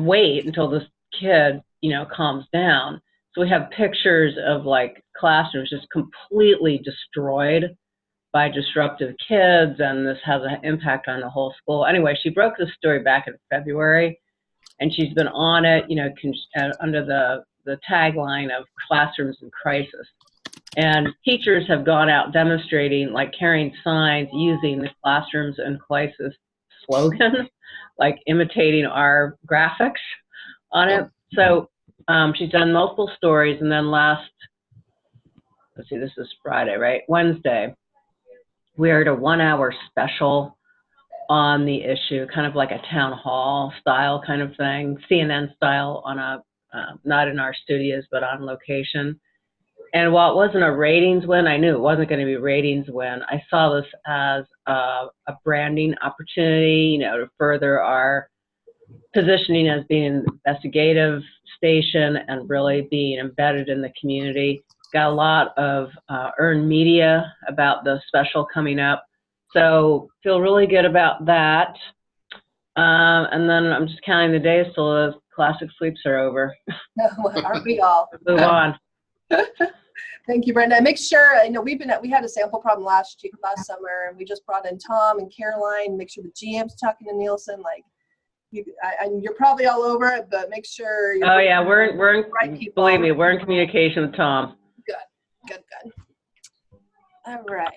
wait until this kid, you know, calms down. So we have pictures of like classrooms just completely destroyed by disruptive kids, and this has an impact on the whole school. Anyway, she broke this story back in February, and she's been on it, you know, under the tagline of classrooms in crisis. And teachers have gone out demonstrating, like carrying signs using the classrooms in crisis slogan, like imitating our graphics on it. So she's done multiple stories, and then let's see, this is Friday, right? Wednesday, we aired a 1-hour special on the issue, kind of like a town hall style kind of thing, CNN style on not in our studios, but on location. And while it wasn't a ratings win, I knew it wasn't going to be a ratings win. I saw this as a branding opportunity, you know, to further our positioning as being an investigative station and really being embedded in the community. Got a lot of earned media about the special coming up. So feel really good about that. And then I'm just counting the days till the classic sweeps are over. Aren't we all? Move on. Thank you, Brenda. Make sure, I know we had a sample problem last summer, and we just brought in Tom and Caroline. Make sure the GM's talking to Nielsen. Like, you're probably all over it, but make sure. Oh yeah, we're in, believe me, we're in communication with Tom. Good. All right.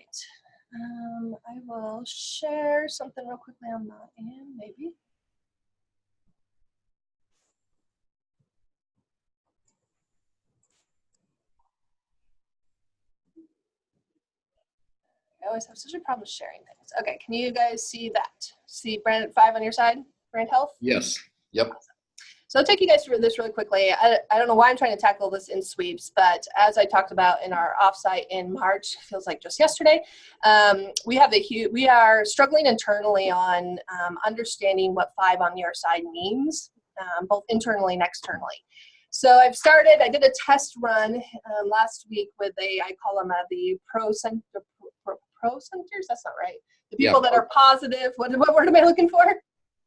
I will share something real quickly on my end, maybe. I always have such a problem sharing things. Okay, can you guys see that? See Brand at 5 on your side? Brand Health? Yes. Yep. Awesome. So I'll take you guys through this really quickly. I don't know why I'm trying to tackle this in sweeps, but as I talked about in our offsite in March, feels like just yesterday, we are struggling internally on understanding what 5 on your side means, both internally and externally. So I did a test run last week with I call them the pro centers. That's not right. The people that are positive. What word am I looking for?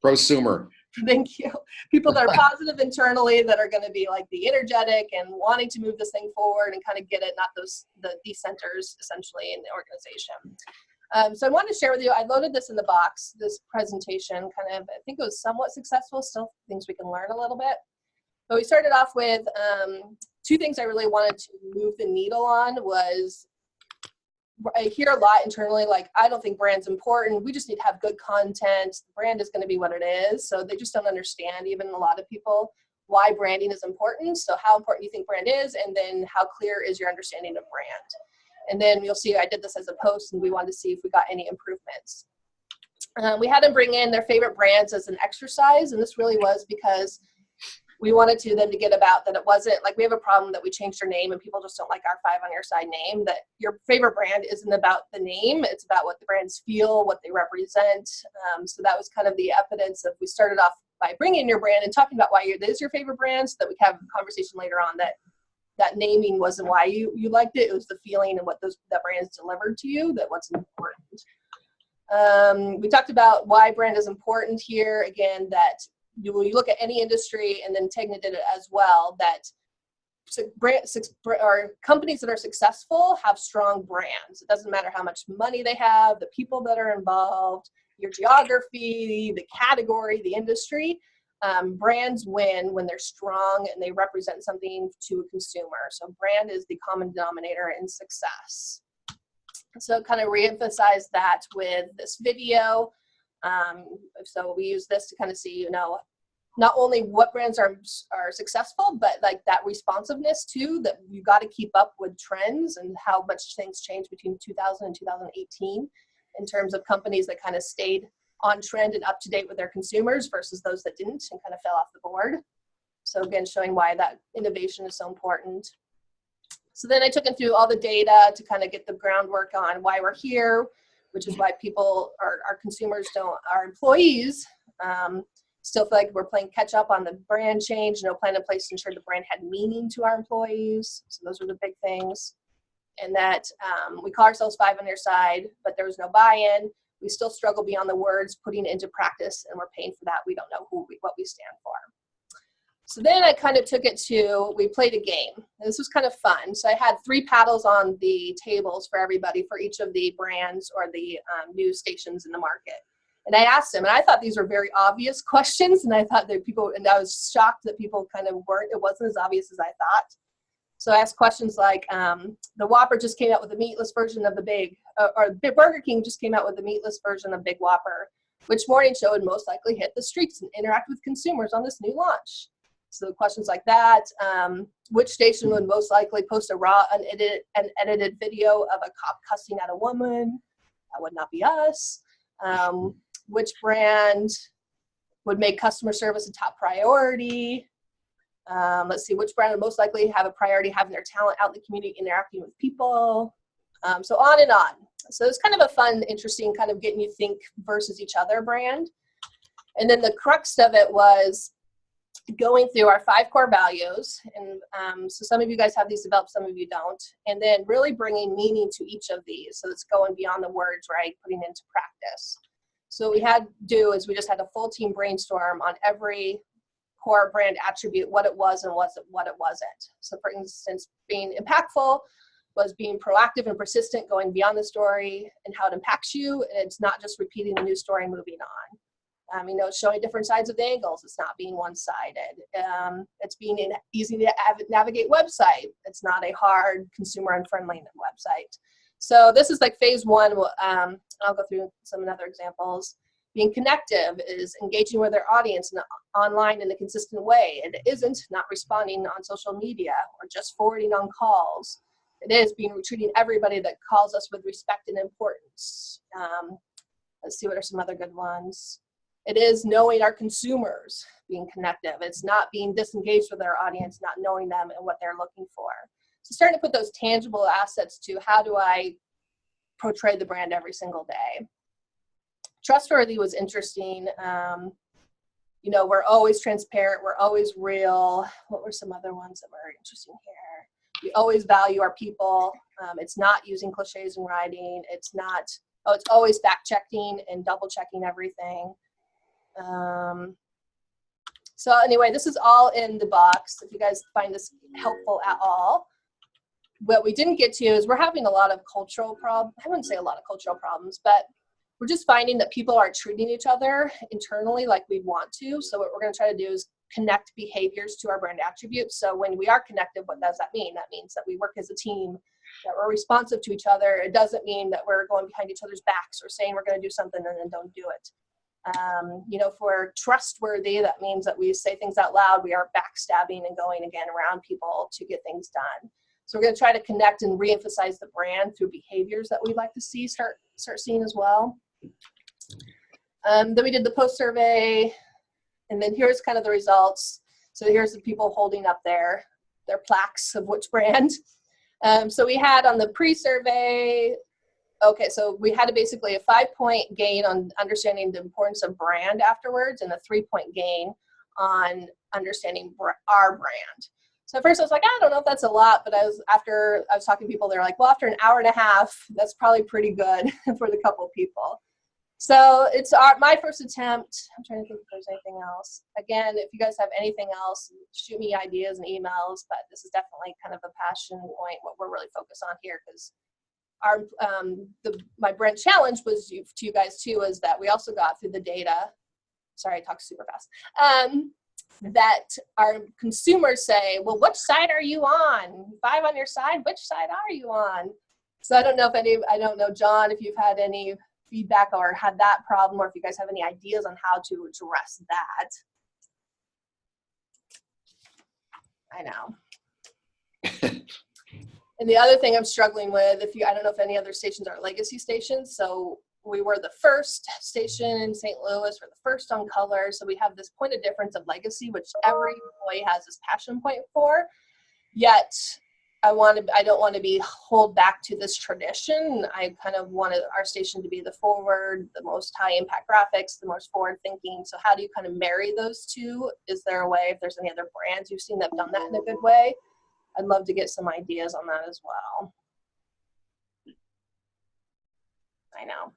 Prosumer. Thank you. People that are positive internally, that are going to be like the energetic and wanting to move this thing forward and kind of get it, not these centers essentially in the organization. So I wanted to share with you, I loaded this in the box, this presentation, kind of, I think it was somewhat successful, still things we can learn a little bit. But we started off with 2 things I really wanted to move the needle on was, I hear a lot internally, like, I don't think brand's important. We just need to have good content. The brand is going to be what it is. So they just don't understand, even a lot of people, why branding is important. So how important you think brand is, and then how clear is your understanding of brand. And then you'll see I did this as a post, and we wanted to see if we got any improvements. We had them bring in their favorite brands as an exercise, and this really was because we wanted them to get about that it wasn't like we have a problem that we changed our name and people just don't like our 5 on your side name, that your favorite brand isn't about the name, it's about what the brands feel, what they represent. So that was kind of the evidence of, we started off by bringing your brand and talking about why it is your favorite brand, so that we have a conversation later on that naming wasn't why you liked it, it was the feeling and what that brands delivered to you that what's important. We talked about why brand is important here, again, that you look at any industry, and then Tegna did it as well, that companies that are successful have strong brands. It doesn't matter how much money they have, the people that are involved, your geography, the category, the industry. Brands win when they're strong and they represent something to a consumer. So brand is the common denominator in success. So kind of reemphasize that with this video. So we use this to kind of see, not only what brands are successful, but like that responsiveness too, that you got to keep up with trends and how much things change between 2000 and 2018 in terms of companies that kind of stayed on trend and up to date with their consumers versus those that didn't and kind of fell off the board. So again, showing why that innovation is so important. So then I took them through all the data to kind of get the groundwork on why we're here, which is why people, our consumers our employees still feel like we're playing catch up on the brand change, no plan in place to ensure the brand had meaning to our employees. So those were the big things. And that we call ourselves 5 on your side, but there was no buy-in. We still struggle beyond the words, putting it into practice, and we're paying for that. We don't know what we stand for. So then I kind of took it to, we played a game. And this was kind of fun. So I had 3 paddles on the tables for everybody for each of the brands or the news stations in the market. And I asked them, and I thought these were very obvious questions, and I thought that and I was shocked that people kind of weren't, it wasn't as obvious as I thought. So I asked questions like, the Whopper just came out with a meatless version of or Burger King just came out with a meatless version of Big Whopper. Which morning show would most likely hit the streets and interact with consumers on this new launch? So questions like that. Which station would most likely post a raw, unedited video of a cop cussing at a woman? That would not be us. Which brand would make customer service a top priority? Let's see, which brand would most likely have a priority having their talent out in the community interacting with people? So on and on. So it's kind of a fun, interesting kind of getting you think versus each other brand. And then the crux of it was going through our 5 core values. And so some of you guys have these developed, some of you don't. And then really bringing meaning to each of these. So it's going beyond the words, right? Putting it into practice. So what we had to do is we just had a full team brainstorm on every core brand attribute, what it was and what it wasn't. So for instance, being impactful was being proactive and persistent, going beyond the story and how it impacts you. And it's not just repeating the news story and moving on. It's showing different sides of the angles. It's not being one-sided. It's being an easy to navigate website. It's not a hard consumer unfriendly website. So this is like phase 1. I'll go through some other examples. Being connective is engaging with their audience online in a consistent way. It isn't not responding on social media or just forwarding on calls. It is treating everybody that calls us with respect and importance. Let's see, what are some other good ones? It is knowing our consumers, being connective. It's not being disengaged with our audience, not knowing them and what they're looking for. So starting to put those tangible assets to how do I portray the brand every single day. Trustworthy was interesting. We're always transparent. We're always real. What were some other ones that were interesting here? We always value our people. It's not using cliches in writing. It's always fact checking and double checking everything. So anyway, this is all in the box. If you guys find this helpful at all, what we didn't get to is we're having a lot of cultural problems. I wouldn't say a lot of cultural problems, but we're just finding that people aren't treating each other internally like we want to. So what we're going to try to do is connect behaviors to our brand attributes. So when we are connected, what does that mean? That means that we work as a team, that we're responsive to each other. It doesn't mean that we're going behind each other's backs or saying we're going to do something and then don't do it. If we're trustworthy, that means that we say things out loud. We aren't backstabbing and going again around people to get things done. So we're going to try to connect and reemphasize the brand through behaviors that we'd like to see start seeing as well. Then we did the post survey, and then here's kind of the results. So here's the people holding up their plaques of which brand. So we had on the pre-survey, okay, so we had basically a 5-point gain on understanding the importance of brand afterwards, and a 3-point gain on understanding our brand. So at first I was like, I don't know if that's a lot, but after I was talking to people, they're like, well, after an hour and a half, that's probably pretty good for the couple people. So it's my first attempt. I'm trying to think if there's anything else. Again, if you guys have anything else, shoot me ideas and emails, but this is definitely kind of a passion point, what we're really focused on here, because my brand challenge was to you guys too, is that we also got through the data. Sorry, I talk super fast. That our consumers say, well, which side are you on? 5 on your side, which side are you on? So I don't know, John, if you've had any feedback or had that problem, or if you guys have any ideas on how to address that. I know. And the other thing I'm struggling with, I don't know if any other stations are legacy stations. So we were the first station in St. Louis. We're the first on color. So we have this point of difference of legacy, which every employee has this passion point for. Yet I don't want to be hold back to this tradition. I kind of wanted our station to be the forward, the most high impact graphics, the most forward thinking. So how do you kind of marry those two? Is there a way, if there's any other brands you've seen that have done that in a good way? I'd love to get some ideas on that as well. I know.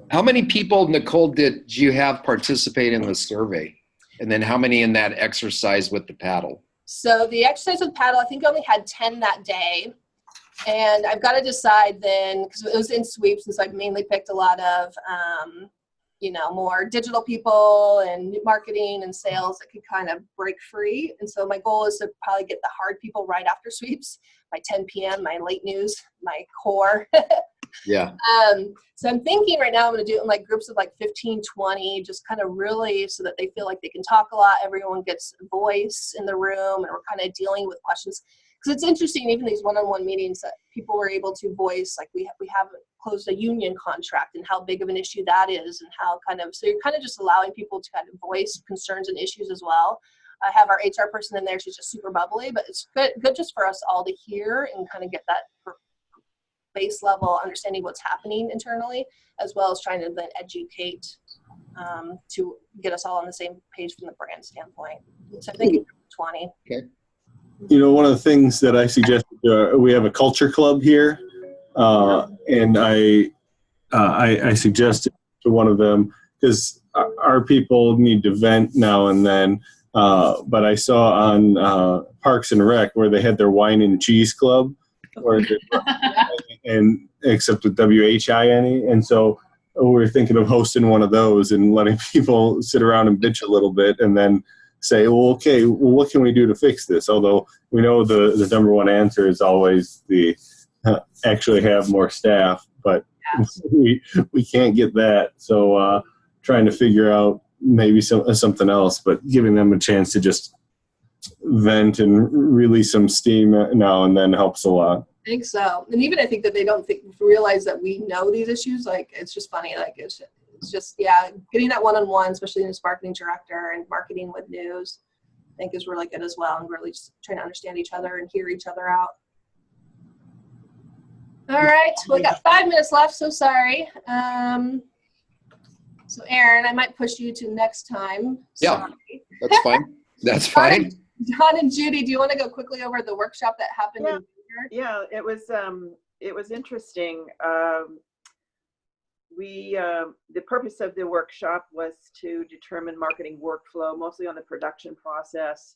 How many people, Nicole, did you have participate in the survey? And then how many in that exercise with the paddle? So the exercise with paddle, I think I only had 10 that day. And I've got to decide then, because it was in sweeps, and so I've mainly picked a lot of, more digital people and marketing and sales that could kind of break free. And so my goal is to probably get the hard people right after sweeps, my 10 p.m., my late news, my core. Yeah. So I'm thinking right now I'm going to do it in like groups of like 15, 20, just kind of really so that they feel like they can talk a lot. Everyone gets a voice in the room, and we're kind of dealing with questions. Because it's interesting, even these one-on-one meetings that people were able to voice, like we haven't closed a union contract and how big of an issue that is, and how so you're kind of just allowing people to kind of voice concerns and issues as well. I have our HR person in there. She's just super bubbly, but it's good just for us all to hear and kind of get that base level understanding what's happening internally, as well as trying to then educate to get us all on the same page from the brand standpoint. So I think 20. Okay. One of the things that I suggested, we have a culture club here, and I suggested to one of them, because our people need to vent now and then, but I saw on Parks and Rec where they had their wine and cheese club, and except with WHINE, and so we were thinking of hosting one of those and letting people sit around and bitch a little bit, and then say, well, what can we do to fix this? Although we know the number one answer is always the actually have more staff, but we can't get that. So trying to figure out maybe something else, but giving them a chance to just vent and release some steam now and then helps a lot. I think so. And even I think that they don't realize that we know these issues. Like, it's just funny. Like, it's just, getting that one-on-one, especially in this marketing director and marketing with news, I think is really good as well. And really just trying to understand each other and hear each other out. All right. Well, we got 5 minutes left. So sorry. So Aaron, I might push you to next time. Yeah, sorry. That's fine. That's fine. John and Judy, do you want to go quickly over the workshop that happened? Yeah, it was interesting. The purpose of the workshop was to determine marketing workflow, mostly on the production process.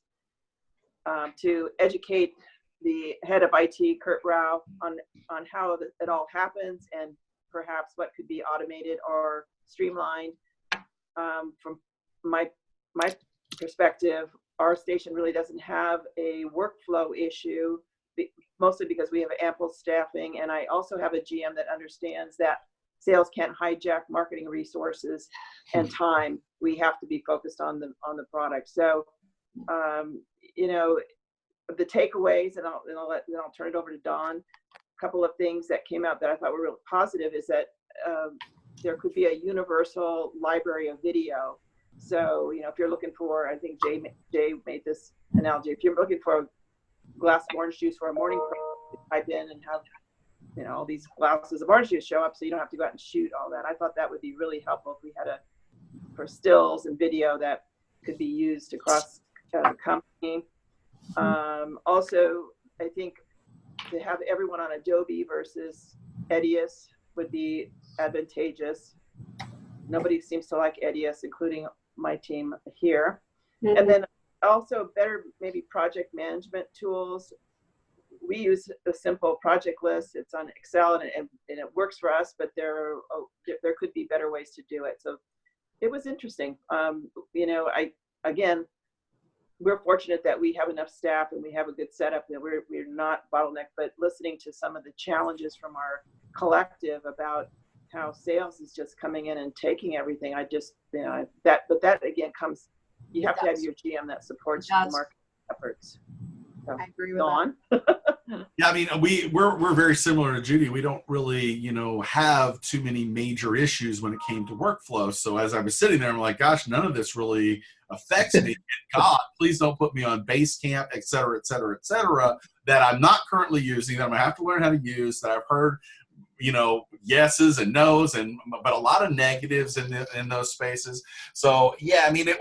to educate the head of IT, Kurt Rao, on how it all happens and perhaps what could be automated or streamlined. From my perspective, our station really doesn't have a workflow issue, mostly because we have ample staffing, and I also have a GM that understands that sales can't hijack marketing resources and time. We have to be focused on the product. So, you know, the takeaways, and I'll turn it over to Dawn. A couple of things that came out that I thought were really positive is that there could be a universal library of video. So, you know, if you're looking for, I think Jay made this analogy. If you're looking for a glass of orange juice for a morning, type in and have, you know, all these glasses of orange juice show up, so you don't have to go out and shoot all that. I thought that would be really helpful if we had for stills and video that could be used across the company. Also, I think to have everyone on Adobe versus Edius would be advantageous. Nobody seems to like Edius, including my team here. And then also better maybe project management tools. We use a simple project list. It's on Excel and it works for us, but there could be better ways to do it. So it was interesting. You know, again, we're fortunate that we have enough staff and we have a good setup, that we're not bottlenecked, but listening to some of the challenges from our collective about how sales is just coming in and taking everything. I just, you know, that again comes, you have to have your GM that supports the market efforts. So, I agree with Dawn? Yeah, I mean, we're very similar to Judy. We don't really, you know, have too many major issues when it came to workflow. So as I was sitting there, I'm like, gosh, none of this really affects me. God, please don't put me on Basecamp, et cetera, et cetera, et cetera, that I'm not currently using, that I'm gonna have to learn how to use, that I've heard, you know, yeses and nos, but a lot of negatives in those spaces. So yeah, I mean, it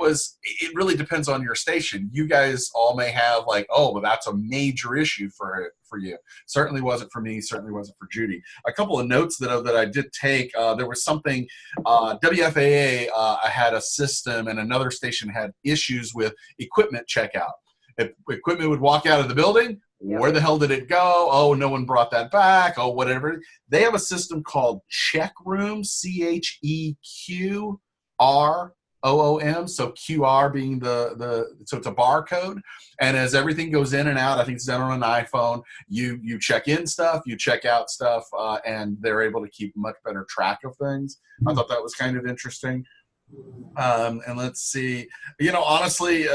really depends on your station. You guys all may have like, oh, but that's a major issue for you. Certainly wasn't for me. Certainly wasn't for Judy. A couple of notes that I did take. There was something. WFAA had a system, and another station had issues with equipment checkout. If equipment would walk out of the building, where the hell did it go? Oh, no one brought that back. Oh, whatever. They have a system called Check Room, CheqRoom. So QR being so it's a barcode. And as everything goes in and out, I think it's done on an iPhone, you check in stuff, you check out stuff, and they're able to keep much better track of things. I thought that was kind of interesting. And let's see, you know, honestly,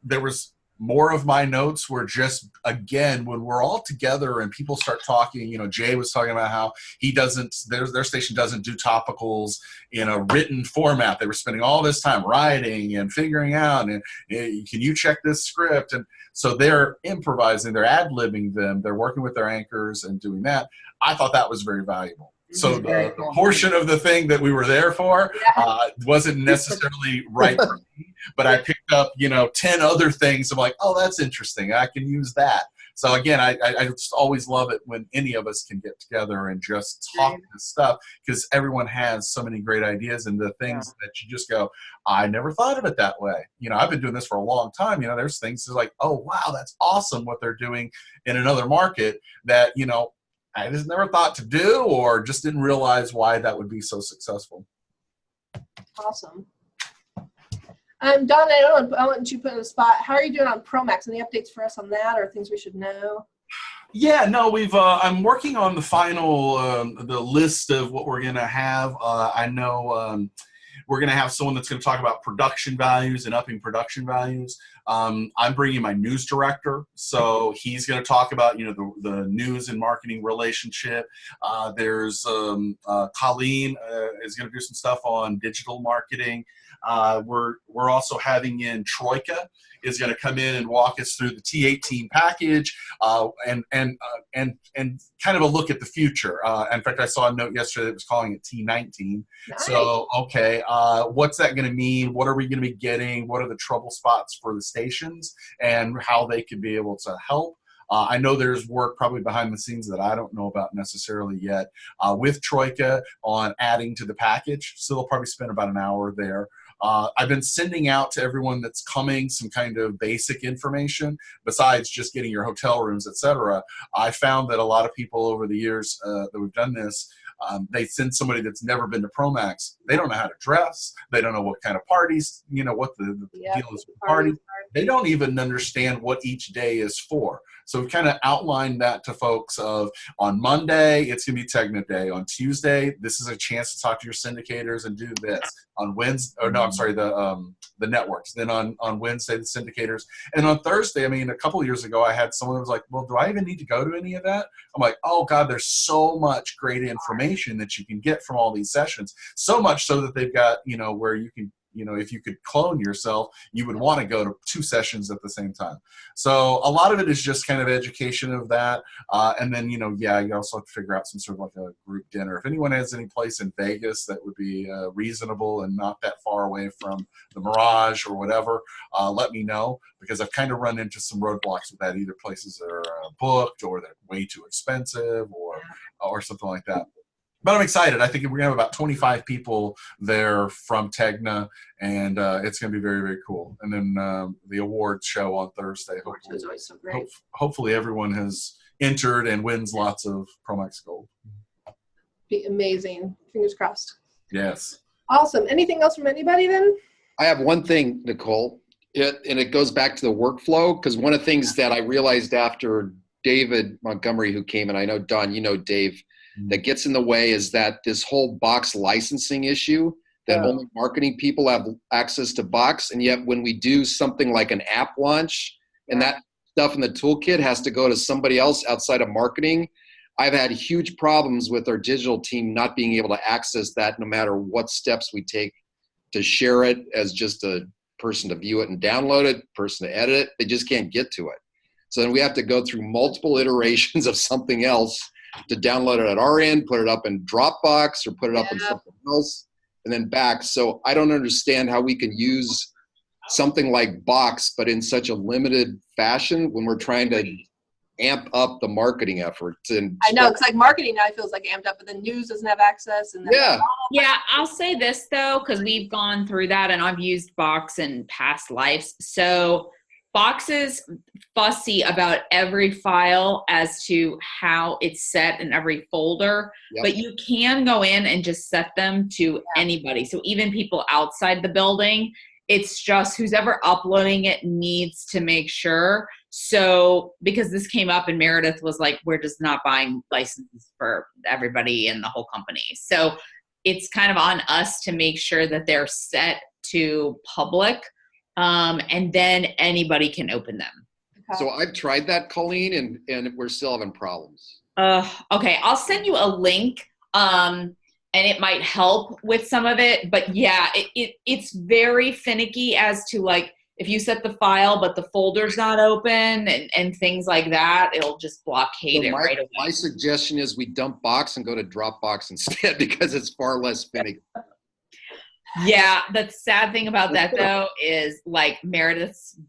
there was more of my notes were just, again, when we're all together and people start talking, you know, Jay was talking about how their station doesn't do topicals in a written format. They were spending all this time writing and figuring out, and can you check this script? And so they're improvising, they're ad-libbing them, they're working with their anchors and doing that. I thought that was very valuable. So the portion of the thing that we were there for wasn't necessarily right for me, but I picked up, you know, 10 other things. I'm like, oh, that's interesting. I can use that. So again, I just always love it when any of us can get together and just talk this stuff, because everyone has so many great ideas and the things that you just go, I never thought of it that way. You know, I've been doing this for a long time. You know, there's things that's like, oh, wow, that's awesome what they're doing in another market that, you know, I just never thought to do, or just didn't realize why that would be so successful. Awesome. Don, I want you to put in a spot. How are you doing on Promax? Any updates for us on that, or things we should know? Yeah, no, I'm working on the final, the list of what we're going to have. I know we're going to have someone that's going to talk about production values and upping production values. I'm bringing my news director, so he's going to talk about, you know, the news and marketing relationship. There's Colleen is going to do some stuff on digital marketing. We're also having in Troika is going to come in and walk us through the T18 package and kind of a look at the future. In fact, I saw a note yesterday that was calling it T19. Nice. So, okay, what's that going to mean? What are we going to be getting? What are the trouble spots for the stations and how they could be able to help? I know there's work probably behind the scenes that I don't know about necessarily yet with Troika on adding to the package. So they'll probably spend about an hour there. I've been sending out to everyone that's coming some kind of basic information besides just getting your hotel rooms, etc. I found that a lot of people over the years that we've done this, they send somebody that's never been to Promax. They don't know how to dress. They don't know what kind of parties, what the deal is with the party. They don't even understand what each day is for. So we kind of outlined that to folks of on Monday, it's going to be Tegna Day. On Tuesday, this is a chance to talk to your syndicators and do this. On Wednesday, the networks. Then on Wednesday, the syndicators. And on Thursday, a couple of years ago, I had someone who was like, well, do I even need to go to any of that? I'm like, oh, God, there's so much great information that you can get from all these sessions. So much so that they've got, where you can, if you could clone yourself, you would want to go to 2 sessions at the same time. So a lot of it is just kind of education of that. And then, you also have to figure out some sort of like a group dinner. If anyone has any place in Vegas that would be reasonable and not that far away from the Mirage or whatever, let me know, because I've kind of run into some roadblocks with that. Either places that are booked or they're way too expensive or something like that. But I'm excited. I think we're going to have about 25 people there from Tegna, and it's going to be very, very cool. And then the awards show on Thursday. Hopefully everyone has entered and wins lots of Promax Gold. Be amazing. Fingers crossed. Yes. Awesome. Anything else from anybody then? I have one thing, Nicole, and it goes back to the workflow, because one of the things that I realized after David Montgomery, who came, and I know, Don, Dave, that gets in the way is that this whole box licensing issue, that only marketing people have access to box. And yet when we do something like an app launch and that stuff in the toolkit has to go to somebody else outside of marketing, I've had huge problems with our digital team not being able to access that no matter what steps we take to share it as just a person to view it and download it, person to edit it. They just can't get to it. So then we have to go through multiple iterations of something else to download it at our end, put it up in Dropbox or put it up in something else, and then back. So I don't understand how we can use something like Box, but in such a limited fashion when we're trying to amp up the marketing efforts. And I know, it's like marketing now feels like amped up, but the news doesn't have access. And then yeah, I'll say this though, because we've gone through that and I've used Box in past lives. So Box is fussy about every file as to how it's set in every folder, but you can go in and just set them to anybody. So even people outside the building, it's just who's ever uploading it needs to make sure. So because this came up and Meredith was like, we're just not buying licenses for everybody in the whole company. So it's kind of on us to make sure that they're set to public. And then anybody can open them. So I've tried that, Colleen, and we're still having problems. Okay, I'll send you a link, and it might help with some of it. But yeah, it's very finicky as to like if you set the file but the folder's not open and things like that, it'll just blockade it right away. My suggestion is we dump Box and go to Dropbox instead because it's far less finicky. Yeah, the sad thing about that though is like Meredith's,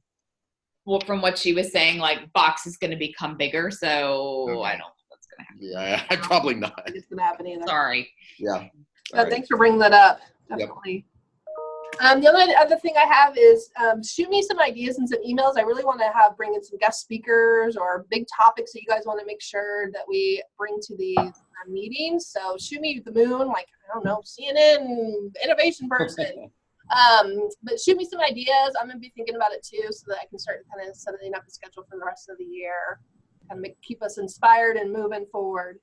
well, from what she was saying, like Box is going to become bigger, so I don't know what's going to happen. Yeah, probably not. It's going to happen either. Sorry. Yeah. Thanks for bringing that up. Definitely. The only other thing I have is shoot me some ideas and some emails. I really want to bring in some guest speakers or big topics that you guys want to make sure that we bring to the meetings. So shoot me the moon, like, I don't know, CNN innovation person. But shoot me some ideas. I'm going to be thinking about it too so that I can start kind of setting up the schedule for the rest of the year. Kind of keep us inspired and moving forward.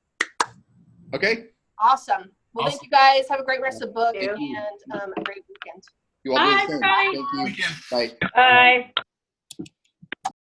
Okay. Awesome. Well, thank you guys. Have a great rest of the book and a great weekend. You all do the same. Bye. Thank you. Bye. Bye.